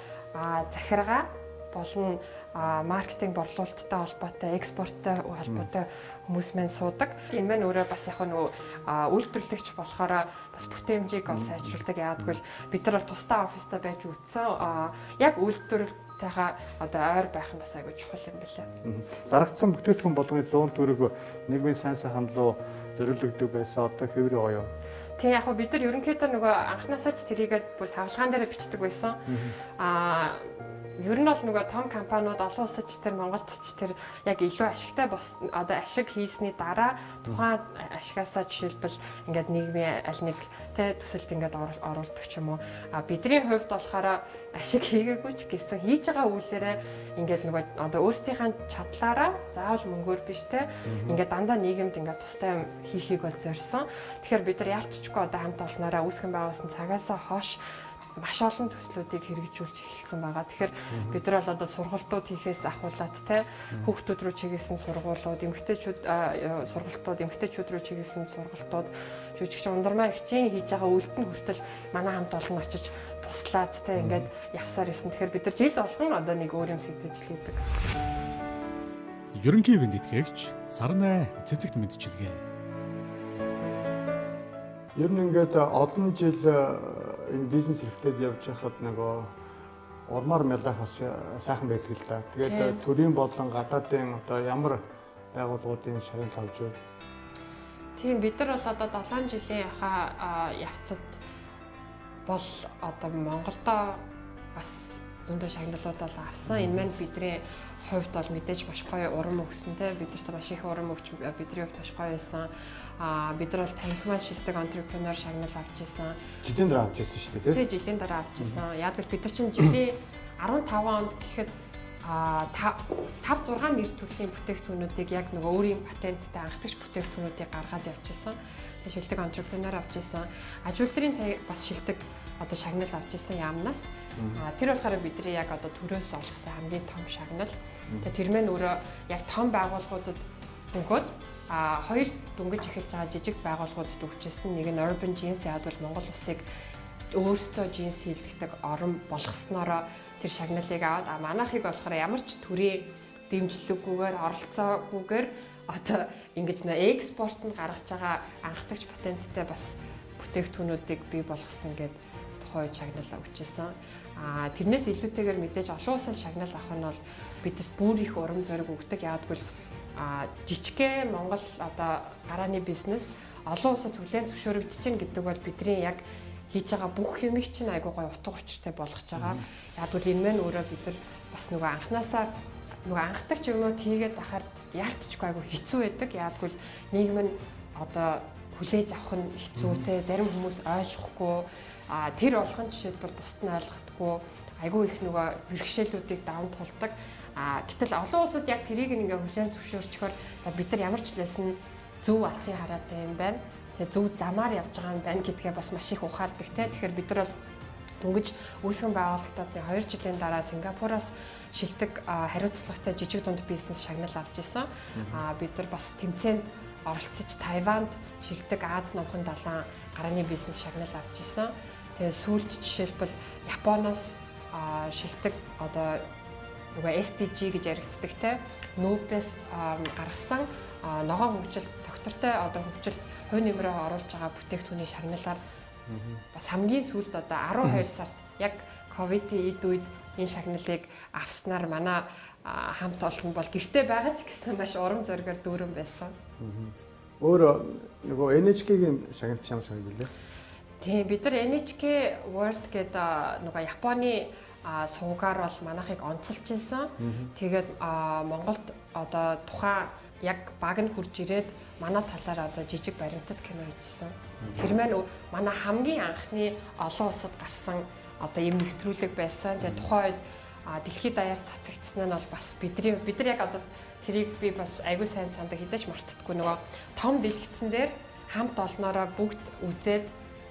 захиргаа болон маркетинг борлуулалттай холбоотой, экспорттой холбоотой хүмүүс маань суудаг. Энэ маань өөрөө бас яг нөгөө үйлдвэрлэгч болохоор бас бүтээмжийг ол сайжруулдаг. Яагадгүй бид нар бол тусдаа оффистай байж үтсэн. Яг үйлдвэрлэлтэйгээ одоо ойр байх нь бас айгүй чухал юм билээ. Зарагдсан бүтээгдэхүүн болгоны 100 төгрөг нийгмийн сайн сайхан руу зориулагддаг байсан. Одоо хэврээ гоё юу? Тийм яг бид нар ерөнхийдөө нөгөө анхнаасаа ч тэрийгээ бүр савлгаан дээр бичдэг байсан. Ер нь бол нөгөө том компаниуд олон улсад ч тэр Монголд ч тэр яг илүү ашигтай одоо ашиг хийсний дараа тухайн ашигасаа жишээлбэл ингээд нийгмийн аль нэг төсөлд ингээд оруулдаг ч юм уу. Бидний хувьд болохоор ашиг хийгээгүй ч гэсэн хийж байгаа үйлээрээ ингээд нөгөө одоо өөрсдийнхээ чадлаараа заавал мөнгөөр биш те ингээд дандаа нийгэмд ингээд тустай юм хийхийг бол зорьсон. Тэгэхээр бид нар ялцчихгүй одоо хамт олнороо үүсгэн байгуулсан цагаасаа хойш маш олон төслүүдийг хэрэгжүүлж эхэлсэн байгаа. Тэгэхээр бид нар бол одоо сургалтууд хийхээс ахуулаад те хүүхдүүд рүү чиглэсэн сургуулиуд, эмэгтэйчүүд сургалтууд, эмэгтэйчүүд рүү чиглэсэн сургалтууд, жүжигч ундрмаа хичээн хийж байгаа үйлдэл хүртэл манай хамт олон очиж туслаад те ингээд явсаар исэн. Тэгэхээр бид нар жилд болгон одоо нэг өөр юм сэдвэж хийдэг. Ерөнхий ивент итгэгч Сарнай цэцэгт мэдчилгээ. Ер нь ингээд олон жил энэ бизнес хэрэгтэд явж байхад нөгөө урмаар мялах бас сайхан байдаг л да. Тэгээд төрийн болон гадаадын одоо ямар байгууллагуудын шагнал авч байна? Тийм бид нар бол одоо 7 жилийн явцад бол одоо Монголдо бас зөндөө шагналууд бол авсан. Энэ маань бидний хувьд бол мэдээж маш гоё урам өгсөнтэй. Бидэрт маш их урам өгч бидний хувьд маш гоё байсан. Бид нар бол танхимаас шилдэг entrepreneur шагнал авч ирсэн. Жилийн дараа авч ирсэн шүү дээ тийм. Тэгээ жилийн дараа авч ирсэн. Яг л бид нар чинь жилийн 15 онд гэхэд 5-6 нэр төрлийн бүтээгдэхүүнүүдийг яг нөгөө өөрийн патенттай анхдагч бүтээгдэхүүнүүдийг гаргаад явчихсан. Тэгээ шилдэг entrepreneur авч ирсэн. Аж үйлдвэрийн бас шилдэг одоо шагнал авч ирсэн яамнаас. Тэр болохоор бидний яг одоо төрөөс олгосон хамгийн том шагнал. Тэгээ тэр мэн өөрөө яг том байгууллагуудад дөнгөд хоёр дөнгөж эхэлж байгаа жижиг байгууллагуудад өгчээсэн. Нэг нь Urban Jeans яад бол Монгол улсыг өөрсдөө джинс хийлгдэг орон болгоснороо тэр шагналыг аваад манайхыг болохоор ямар ч төрийн дэмжлэггүйгээр оролцоогүйгээр одоо ингэж нэ экспорт нь гаргаж байгаа анхдагч патенттай бас бүтээгдэхүүнүүдийг бий болгосон гэдэг тухай шагнал өгчээсэн. Тэрнээс илүүтэйгээр мэдээж олон улсаас шагнал авах нь бол бидэс бүр их урам зориг өгдөг. Яагтвэл жижигхэн Монгол одоо гарааны бизнес олон улсад хүлээн зөвшөөрөгдөж чинь гэдэг бол бидний яг хийж байгаа бүх юмыг чинь айгуу гой утга учиртай болгож байгаа. Яагтвэл энэ мэн өөрөө бид нар бас нөгөө анханасаа нөгөө анхдагч юмнууд хийгээд ахаар яалтчгүй айгуу хэцүү байдаг. Яагтвэл нийгэм нь одоо хүлээж авах нь хэцүүтэй, зарим хүмүүс ойлгохгүй, тэр болгон жишээлбэл бусд нь ойлгохдаггүй, айгүй их нөгөө бэрхшээлүүдийг даван тулдаг. Гэтэл олон улсад яг тэрийг ингээ хүлээн зөвшөөрчхөөр за бид нар ямар ч лсэн зөв алсын хараатай юм байна. Тэгээ зөв замаар явж байгаа юм байна гэдгээ бас маш их ухаардаг те. Тэгэхээр бид нар бол дөнгөж үүсгэн байгуулагтад 2 жилийн дараа Сингапураас шилдэг хариуцлагатай жижиг дунд бизнес шагнал авч ирсэн. Бид нар бас тэмцээнд оролцож Тайванд шилдэг Аз номхон далайн гарааны бизнес шагнал авч ирсэн. Тэгээ сүүлд жишээлбэл Японоос шилдэг одоо нөгөө SDG гэж яригддаг те нүүбээс гаргасан ногоон хөгжил доктортой одоо хөгжилд хувь нэмрээ оруулж байгаа бүтээгдэхүүний шагналаар бас хамгийн сүүлд одоо 12 сард яг ковидын эд үед энэ шагналыг авснаар манай хамт олон бол гэртээ байгаа ч гэсэн маш урам зоригоор дүүрэн байсан. Өөр нөгөө NHK-гийн шагналч юм шагнал билээ. Тийм бид нар NHK World гэдэг нөгөө Японы сувгаар бол манайхыг онцолж ирсэн. Тэгээд Монголд одоо тухайн яг баг нь хурж ирээд манай талаар одоо жижиг баримтат кино хийжсэн. Тэр маань манай хамгийн анхны олон улсад гарсан одоо юм нэвтрүүлэг байсан. Тэгээд тухайн үед дэлхийд даяар цацагдсан нь бол бас бид нар яг одоо тэрийг би бас айгүй сайн сандаг хизээч мартдаггүй нөгөө том дэлгэцэн дээр хамт олноороо бүгд үзээд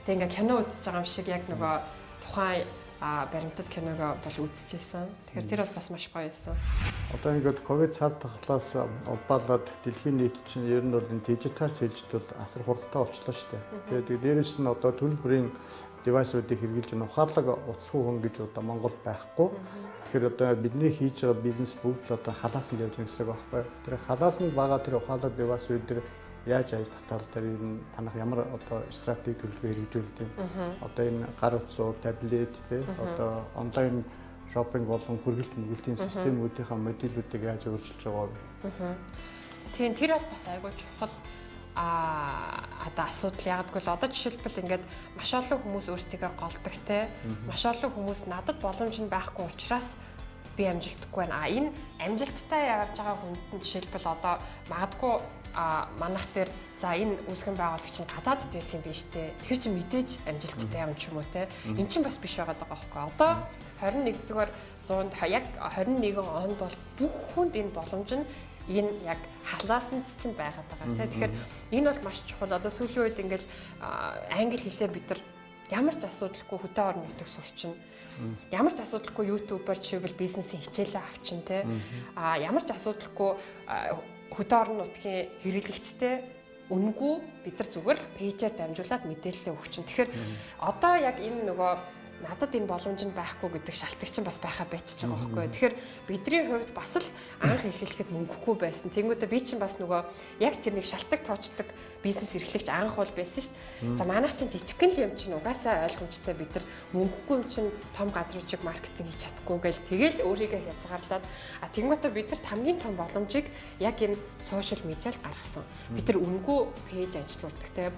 тэг ингээ кино үзэж байгаа юм шиг яг нөгөө тухайн баримтат киногоо бол үзчихсэн. Тэгэхээр тэр бол бас маш гоё байсан. Одоо ингээд ковид цаад тахлаас улбаалаад дэлхийн нийт чинь ер нь бол энэ дижитал шилжилт бол асар хурдтай болчихлоо шүү дээ. Тэгээд дээрээс нь одоо төрөл бүрийн девайсуудыг хэрэглэж ухаалаг утасгүй хүн гэж одоо Монголд байхгүй. Тэгэхээр одоо бидний хийж байгаа бизнес бүгд л одоо халаас нь явж байгаа гэсэн үг байхгүй. Тэр халаас нь байгаа тэр ухаалаг девайсууд дээр яаж ажил татал дээр энэ танах ямар одоо стратеги төлөвлөгөө хэрэгжүүлдэг. Одоо энэ гар утсуу, таблет тий одоо онлайн шопинг болон хүргэлт мөргөлтийн системүүдийнхаа модулүүдийг яаж өөрчилж байгаа вэ? Тийм тэр бол бас айгүй чухал одоо асуудал ягдгүй л одоо жишээлбэл ингээд маш олон хүмүүс өөртөө голдог те маш олон хүмүүс надад боломж нь байхгүй учраас би амжилтгүй байна. Энэ амжилттай явж байгаа хүнд нь жишээлбэл одоо магадгүй манайх дээр за энэ үүсгэн байгуулагч чинь гадаадд байсан юм биш үү? Тэгэхээр чи мэдээж амжилттай юм ч юм уу те. Эн чинь бас биш байгаа байхгүй. Одоо 21-р 100-д яг 21 онд бол бүх хүнд энэ боломж нь энэ яг халаасанд чинь байгаад байгаа тийм. Тэгэхээр энэ бол маш чухал. Одоо сүүлийн үед ингээл англи хэлээ бид нар ямар ч асуудалгүй хөдөө орон нутаг сурчин. Ямар ч асуудалгүй YouTube-аар чивэл бизнесийн хичээлээ авчин тийм. Ямар ч асуудалгүй хөдөө орон нутгийн хэрэглэгчтэй үнэгүй бид нар зүгээр л пэйжээр дамжуулаад мэдээлэл өгчин. Тэгэхээр одоо яг энэ нөгөө надад энэ боломж нь байхгүй гэдэг шалтгаан чинь бас байхаа байцж байгаа байхгүй. Тэгэхээр бидний хувьд бас л анх эхлэхэд мөнгөгүй байсан. Тэнгүүдээ би чинь бас нөгөө яг тэр нэг шалтгаан тоочдаг бизнес эрхлэгч анх бол байсан шүү дээ. За манайх чинь жижигхэн л юм чинь угаасаа ойлгомжтой бид нар мөнгөгүй юм чинь том газруудыг маркетинг хийж чадахгүй гэл тэгэл өөрийгөө хязгаарлаад тэнгүүдээ бид нарт хамгийн том боломжийг яг энэ сошиал медиал гаргасан. Бид нар үнэгүй пэйж ажилладаг те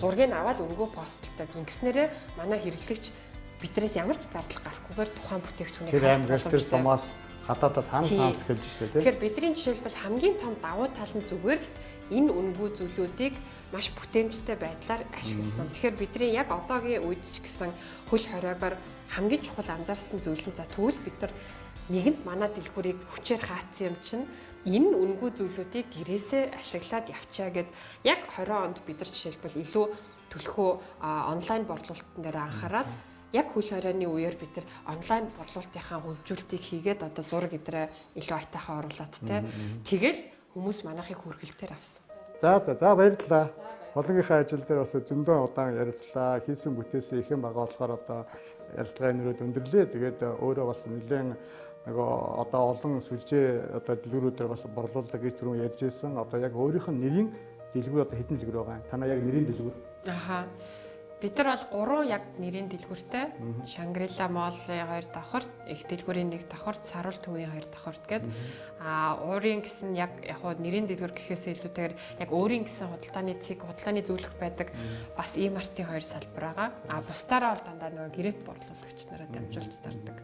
зургийг аваад үнэгүй постлдаг. Ингэснээрээ манай хэрэглэгч бидрээс ямар ч зардал гарахгүйгээр тухайн бүтээгдэхүүнийг тэр амжилт тэр сумаас гадаадаас ханаас эхэлж штэ тийм. Тэгэхээр бидний жишээлбэл хамгийн том давуу тал нь зүгээр л энэ үнэгүй зүйлүүдийг маш бүтээмжтэй байдлаар ашигласан. Тэгэхээр бидний яг одоогийн үед ч гэсэн хөл хориогоор хамгийн чухал анзаарсан зүйл нь за тэгвэл бид нар нэгэнд манай дэлгүүрийг хүчээр хаацсан юм чинь энэ үнэгүй зүйлүүдийг гэрээсээ ашиглаад явчаа гэд яг 20 онд бид нар жишээлбэл илүү төлхөө онлайн борлуулалтын дээр анхаарал яг хөл хорионы үеэр бид нар онлайн борлуулалтынхаа хөгжүүлэлтийг хийгээд одоо зураг эдрээ илүү айтайхан оруулаад тэгэл хүмүүс манайхыг хүргэлтээр авсан. За баярлалаа. Болгоныхаа ажил дээр бас зөндөө удаан ярилцлаа. Хийсэн бүтээсээ их юм байгаа болохоор одоо ярилцлагын нэрүүд өндөрлөө. Тэгээд өөрөө бас нэлээд нөгөө одоо олон сүлжээ одоо дэлгүүрүүдээр бас борлуулдаг гэж түрүүн ярьж ирсэн. Одоо яг өөрийнх нь нэрийн дэлгүүр одоо хэдэн дэлгүүр байгаа юм? Танаа яг нэрийн дэлгүүр? Бид нар бол 3 яг нэрийн дэлгүүртэй. Шангрила Моллын 2 давхарт, их дэлгүүрийн 1 давхарт, Саруул төвийн 2 давхарт гэдэг. Өөрийн гэсэн яг нэрийн дэлгүүр гэхээсээ илүүтэйгээр яг өөрийн гэсэн худалдааны цэг, худалдааны зөвлөх байдаг бас E-Mart-ийн 2 салбар байгаа. Бусдаараа бол дандаа нөгөө гэрээт борлуулагч нараа дамжуулж зардаг.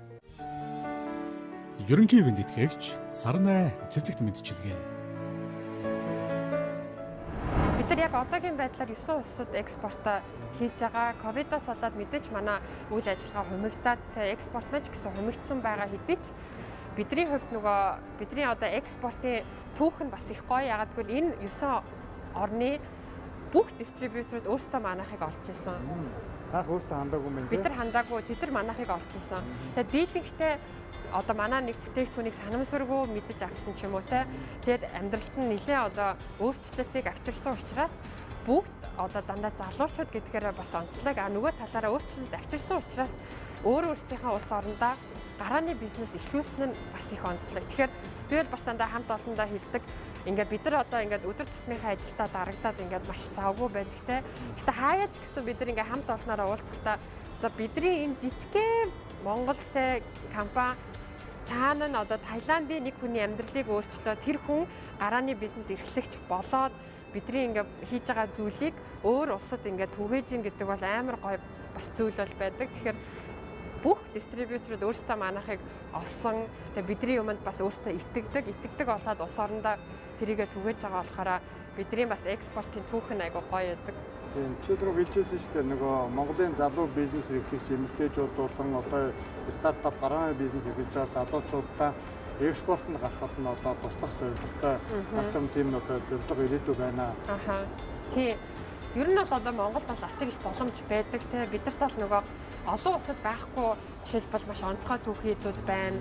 Ерөнхий ивент итгэгч Сарнай цэцэгт мэдчилгээ. Бид нар яг одоогийн байдлаар 9 улсад экспорт хийж байгаа. Ковидоос болоод мэдээж манай үйл ажиллагаа хумигдаад экспорт мэж гэсэн хумигдсан байгаа хэдий ч бидний хувьд бидний одоо экспортын түүх нь бас их гоё. Ягаад гэвэл энэ 9 орны бүх дистрибьюторууд өөрсдөө манайхыг олж исэн. Таах өөртөө хандаагүй мэн. Бид нар хандаагүй, тэд нар манайхыг олж исэн. Тэгээд дийлэнхтэй одоо манай нэг бүтээгдэхүүнийг санамсаргүй мэдэж авсан ч юм уу те. Тэгээд амьдралд нь нэлээд одоо өөрчлөлтийг авчирсан учраас бүгд одоо дандаа залуучууд гэдгээр бас онцлог. Нөгөө талаараа өөрчлөлт авчирсан учраас өөрсдийнхээ улс орондоо гарааны бизнес эхлүүлсэн нь бас их онцлог. Тэгэхээр би бол бас дандаа хамт олондоо хэлдэг. Ингээд бид нар одоо ингээд өдөр тутмынхаа ажилдаа дарагдаад ингээд маш завгүй байдаг те. Гэтэ хаяач гэсэн бид нар ингээд хамт олноороо уулзахдаа за бидний энэ жижигхэн Монголтэй компани цаана нь одоо Таиландын нэг хүний амьдралыг өөрчлөө тэр хүн гарааны бизнес эрхлэгч болоод бидний ингээд хийж байгаа зүйлийг өөр улсад ингээд түгээж ийн гэдэг бол амар гоё бас зүйл бол байдаг. Тэгэхээр бүх дистрибьюторууд өөрсдөө манайхыг олсон. Тэгээ бидний юмд бас өөрсдөө итгэдэг болоод улс орондоо тэрийгэ түгээж байгаа болохоор бидний бас экспортын түүх нь айгу гоё байдаг. Чи түрүү хэлжсэн шүү дээ нөгөө Монголын залуу бизнес эрхлэгч эмэгтэйчүүд болон одоо стартап гарааны бизнес эрхэлж байгаа залуучуудаа экспорт нь гарахад нь одоо туслах зорилготой талтам тийм одоо зөвлөгөө ирээдүй байна. Тий. Ер нь бол одоо Монголд бол асар их боломж байдаг те. Бидэрт бол нөгөө олон улсад байхгүй жишээлбэл маш онцгой түүхийдүүд байна.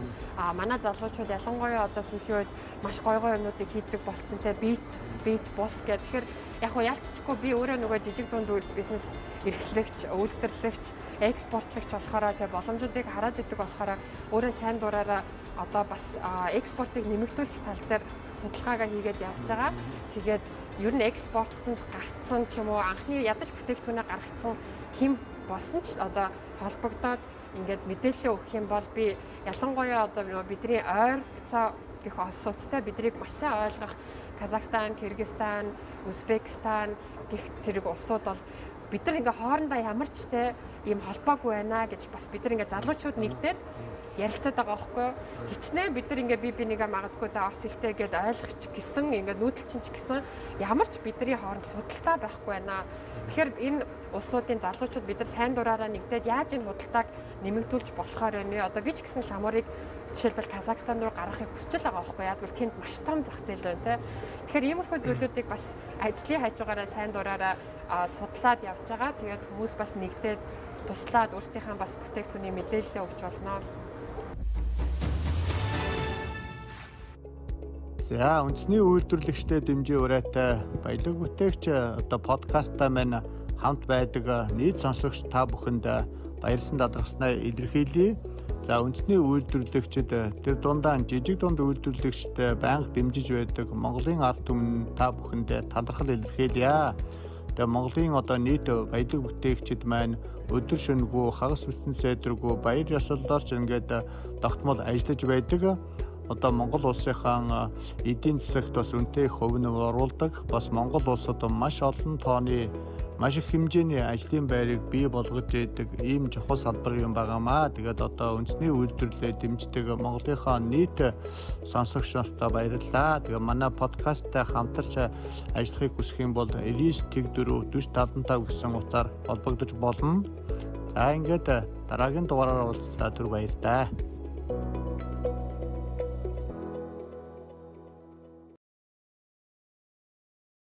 Манай залуучууд ялангуяа одоо сүүлийн үед маш гоё юмнуудыг хийдэг болцсон те. Beat boss гэх. Тэгэхээр яг хуу ялцчихгүй би өөрөө нөгөө жижиг дунд бизнес эрхлэгч, үйлдвэрлэгч, экспортлогч болохоор те боломжуудыг хараад идэг болохоор өөрөө сайн дураараа одоо бас экспортыг нэмэгдүүлэх тал дээр судалгаагаа хийгээд явж байгаа. Тэгээд ер нь экспортод гарцсан ч юм уу анхны ядаж бүтээгдэхүүнээ гаргацсан хэн болсон ч одоо холбогдоод ингээд мэдээлэл өгөх юм бол би ялангуяа одоо бидний ойролцоо гэх улсуудтай бидрийг маш сайн ойлгох Казахстан, Кыргызстан, Узбекистан гэх зэрэг улсууд бол бид нар ингээ хоорондоо ямар ч те ийм холбоогүй байна гэж бас бид нар ингээ залуучууд нэгдээд ярилцаад байгаа байхгүй юу. Хичнээн бид нар ингээ би нэгээ магадгүй за орс хэлтэй гэд ойлгоч гисэн ингээ нүүдэлчин ч гэсэн ямар ч бидний хооронд худалдаа байхгүй байна. Тэгэхээр энэ улсуудын залуучууд бид нар сайн дураараа нэгдээд яаж энэ худалдааг нэмэгдүүлж болохоор байна вэ? Одоо би ч гэсэн ламуурыг жишээлбэл Казахстан руу гаргахыг хүсэж байгаа байхгүй яа гэвэл тэнд маш том зах зээл байна те. Тэгэхээр иймэрхүү зүйлүүдийг бас ажлын хажуугаараа сайн дураараа судлаад явж байгаа. Тэгээд хүмүүс бас нэгдээд туслаад өөрсдийнхээ бас бүтээгдэхүүний мэдээлэл өгч болно. За үндэсний үйлдвэрлэгчтэй дэмжээ урайтай баялаг бүтээгч одоо подкастаа маань хамт байдаг нийт сонсогч та бүхэнд баярлсан талархснаа илэрхийлье. За үндэсний үйлдвэрлэгчид тэр дундаа жижиг дунд үйлдвэрлэгчтэй байнга дэмжиж байдаг Монголын ард түмэн та бүхэнд талархал илэрхийлье. Тэгээ Монголын одоо нийт баялаг бүтээгчид маань өдөр шөнөгүй хагас үтэн сайдэргүй баяр ёслолоор ч ингээд тогтмол ажиллаж байдаг. Одоо Монгол улсынхаа эдийн засагт бас үнэтэй хувь нь оруулдаг. Бас Монгол улсад маш олон тооны маш их хэмжээний ажлын байрыг бий болгож идэг ийм чухал салбар юм байгаамаа. Тэгээд одоо үндэсний үйлдвэрлэлээ дэмждэг Монголынхаа нийт сонсогч нартай баярлалаа. Тэгээ манай подкасттай хамтарч ажиллахыг хүсэх юм бол 99 4 40 75 гэсэн утсаар холбогдож болно. За ингээд дараагийн дугаараар уулзлаа. Түр баярлалаа.